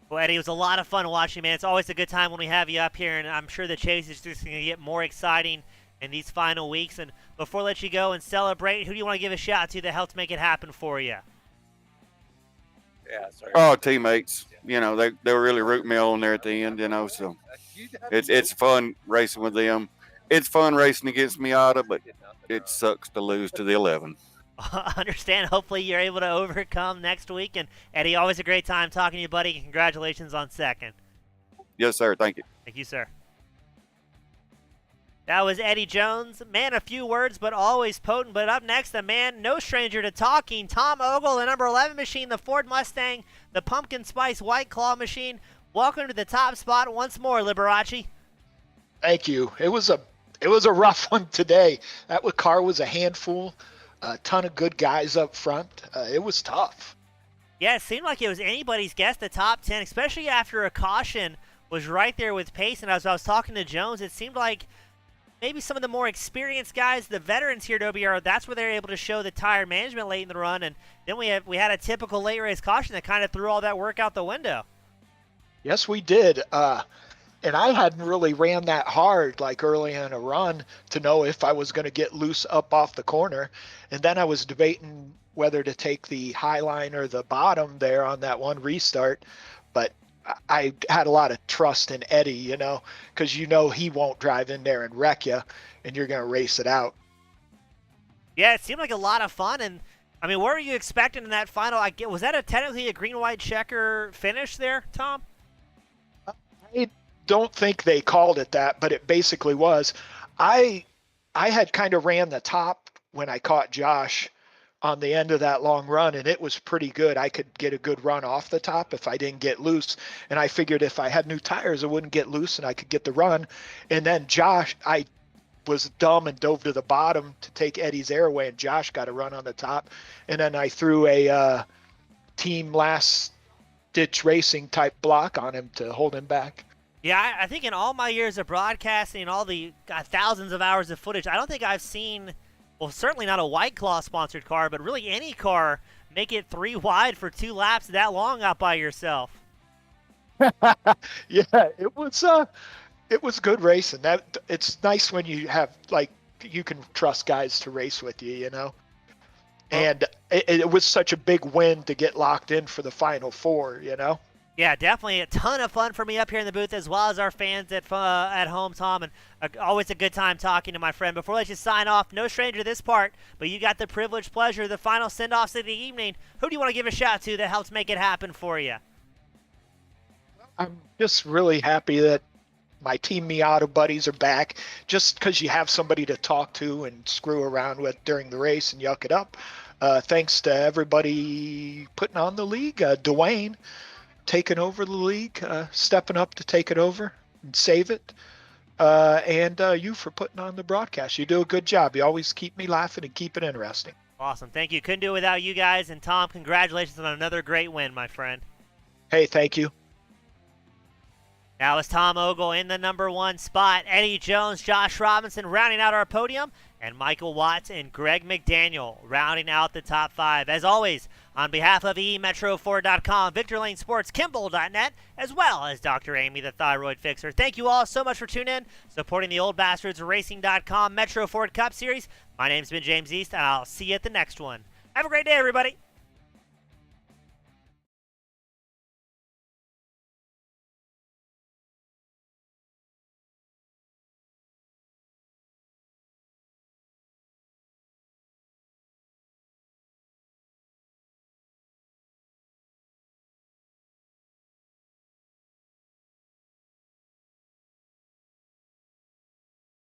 well, Eddie, it was a lot of fun watching, man. It's always a good time when we have you up here, and I'm sure the chase is just going to get more exciting in these final weeks. And before I let you go and celebrate, who do you want to give a shout out to that helped make it happen for you? Yeah, sorry. Oh, teammates. They were really rooting me on there at the end. So it's fun racing with them. It's fun racing against Miata, but it sucks to lose to the 11. I understand. Hopefully you're able to overcome next week. And Eddie, always a great time talking to you, buddy. And congratulations on second. Yes, sir. Thank you. Thank you, sir. That was Eddie Jones. Man, a few words, but always potent. But up next, a man no stranger to talking, Tom Ogle, the number 11 machine, the Ford Mustang, the Pumpkin Spice White Claw machine. Welcome to the top spot once more, Liberace. Thank you. It was a rough one today. That car was a handful. A ton of good guys up front. It was tough. Yeah, it seemed like it was anybody's guess, the top 10, especially after a caution was right there with pace. And as I was talking to Jones, it seemed like maybe some of the more experienced guys, the veterans here at OBR, that's where they're able to show the tire management late in the run. And then we had a typical late race caution that kind of threw all that work out the window. Yes, we did. And I hadn't really ran that hard like early in a run to know if I was going to get loose up off the corner. And then I was debating whether to take the high line or the bottom there on that one restart. But I had a lot of trust in Eddie, because he won't drive in there and wreck you, and you're going to race it out. Yeah, it seemed like a lot of fun. And, I mean, what were you expecting in that final? Was that technically a green-white checker finish there, Tom? I don't think they called it that, but it basically was. I had kind of ran the top when I caught Josh on the end of that long run, and it was pretty good. I could get a good run off the top if I didn't get loose, and I figured if I had new tires, I wouldn't get loose and I could get the run. And then Josh, I was dumb and dove to the bottom to take Eddie's air away, and Josh got a run on the top. And then I threw a team last ditch racing type block on him to hold him back. Yeah, I think in all my years of broadcasting and all the thousands of hours of footage, I don't think I've seen, well, certainly not a White Claw sponsored car, but really any car make it 3 wide for 2 laps that long out by yourself. Yeah, it was good racing. It's nice when you have, you can trust guys to race with you, And it was such a big win to get locked in for the Final Four, Yeah, definitely a ton of fun for me up here in the booth, as well as our fans at home, Tom. And always a good time talking to my friend. Before I let you sign off, no stranger to this part, but you got the privileged pleasure, the final send-offs of the evening. Who do you want to give a shout to that helps make it happen for you? I'm just really happy that my Team Miata buddies are back, just because you have somebody to talk to and screw around with during the race and yuck it up. Thanks to everybody putting on the league. Dwayne taking over the league, stepping up to take it over and save it. And you for putting on the broadcast. You do a good job. You always keep me laughing and keep it interesting. Awesome. Thank you. Couldn't do it without you guys. And Tom, congratulations on another great win, my friend. Hey, thank you. That was Tom Ogle in the number 1 spot. Eddie Jones, Josh Robinson rounding out our podium, and Michael Watts and Greg McDaniel rounding out the top 5. As always, on behalf of eMetro4.com, Victor Lane Sports, Kimball.net, as well as Dr. Amy, the Thyroid Fixer. Thank you all so much for tuning in, supporting the Old Bastards Racing.com Metro Ford Cup Series. My name's been James East, and I'll see you at the next one. Have a great day, everybody.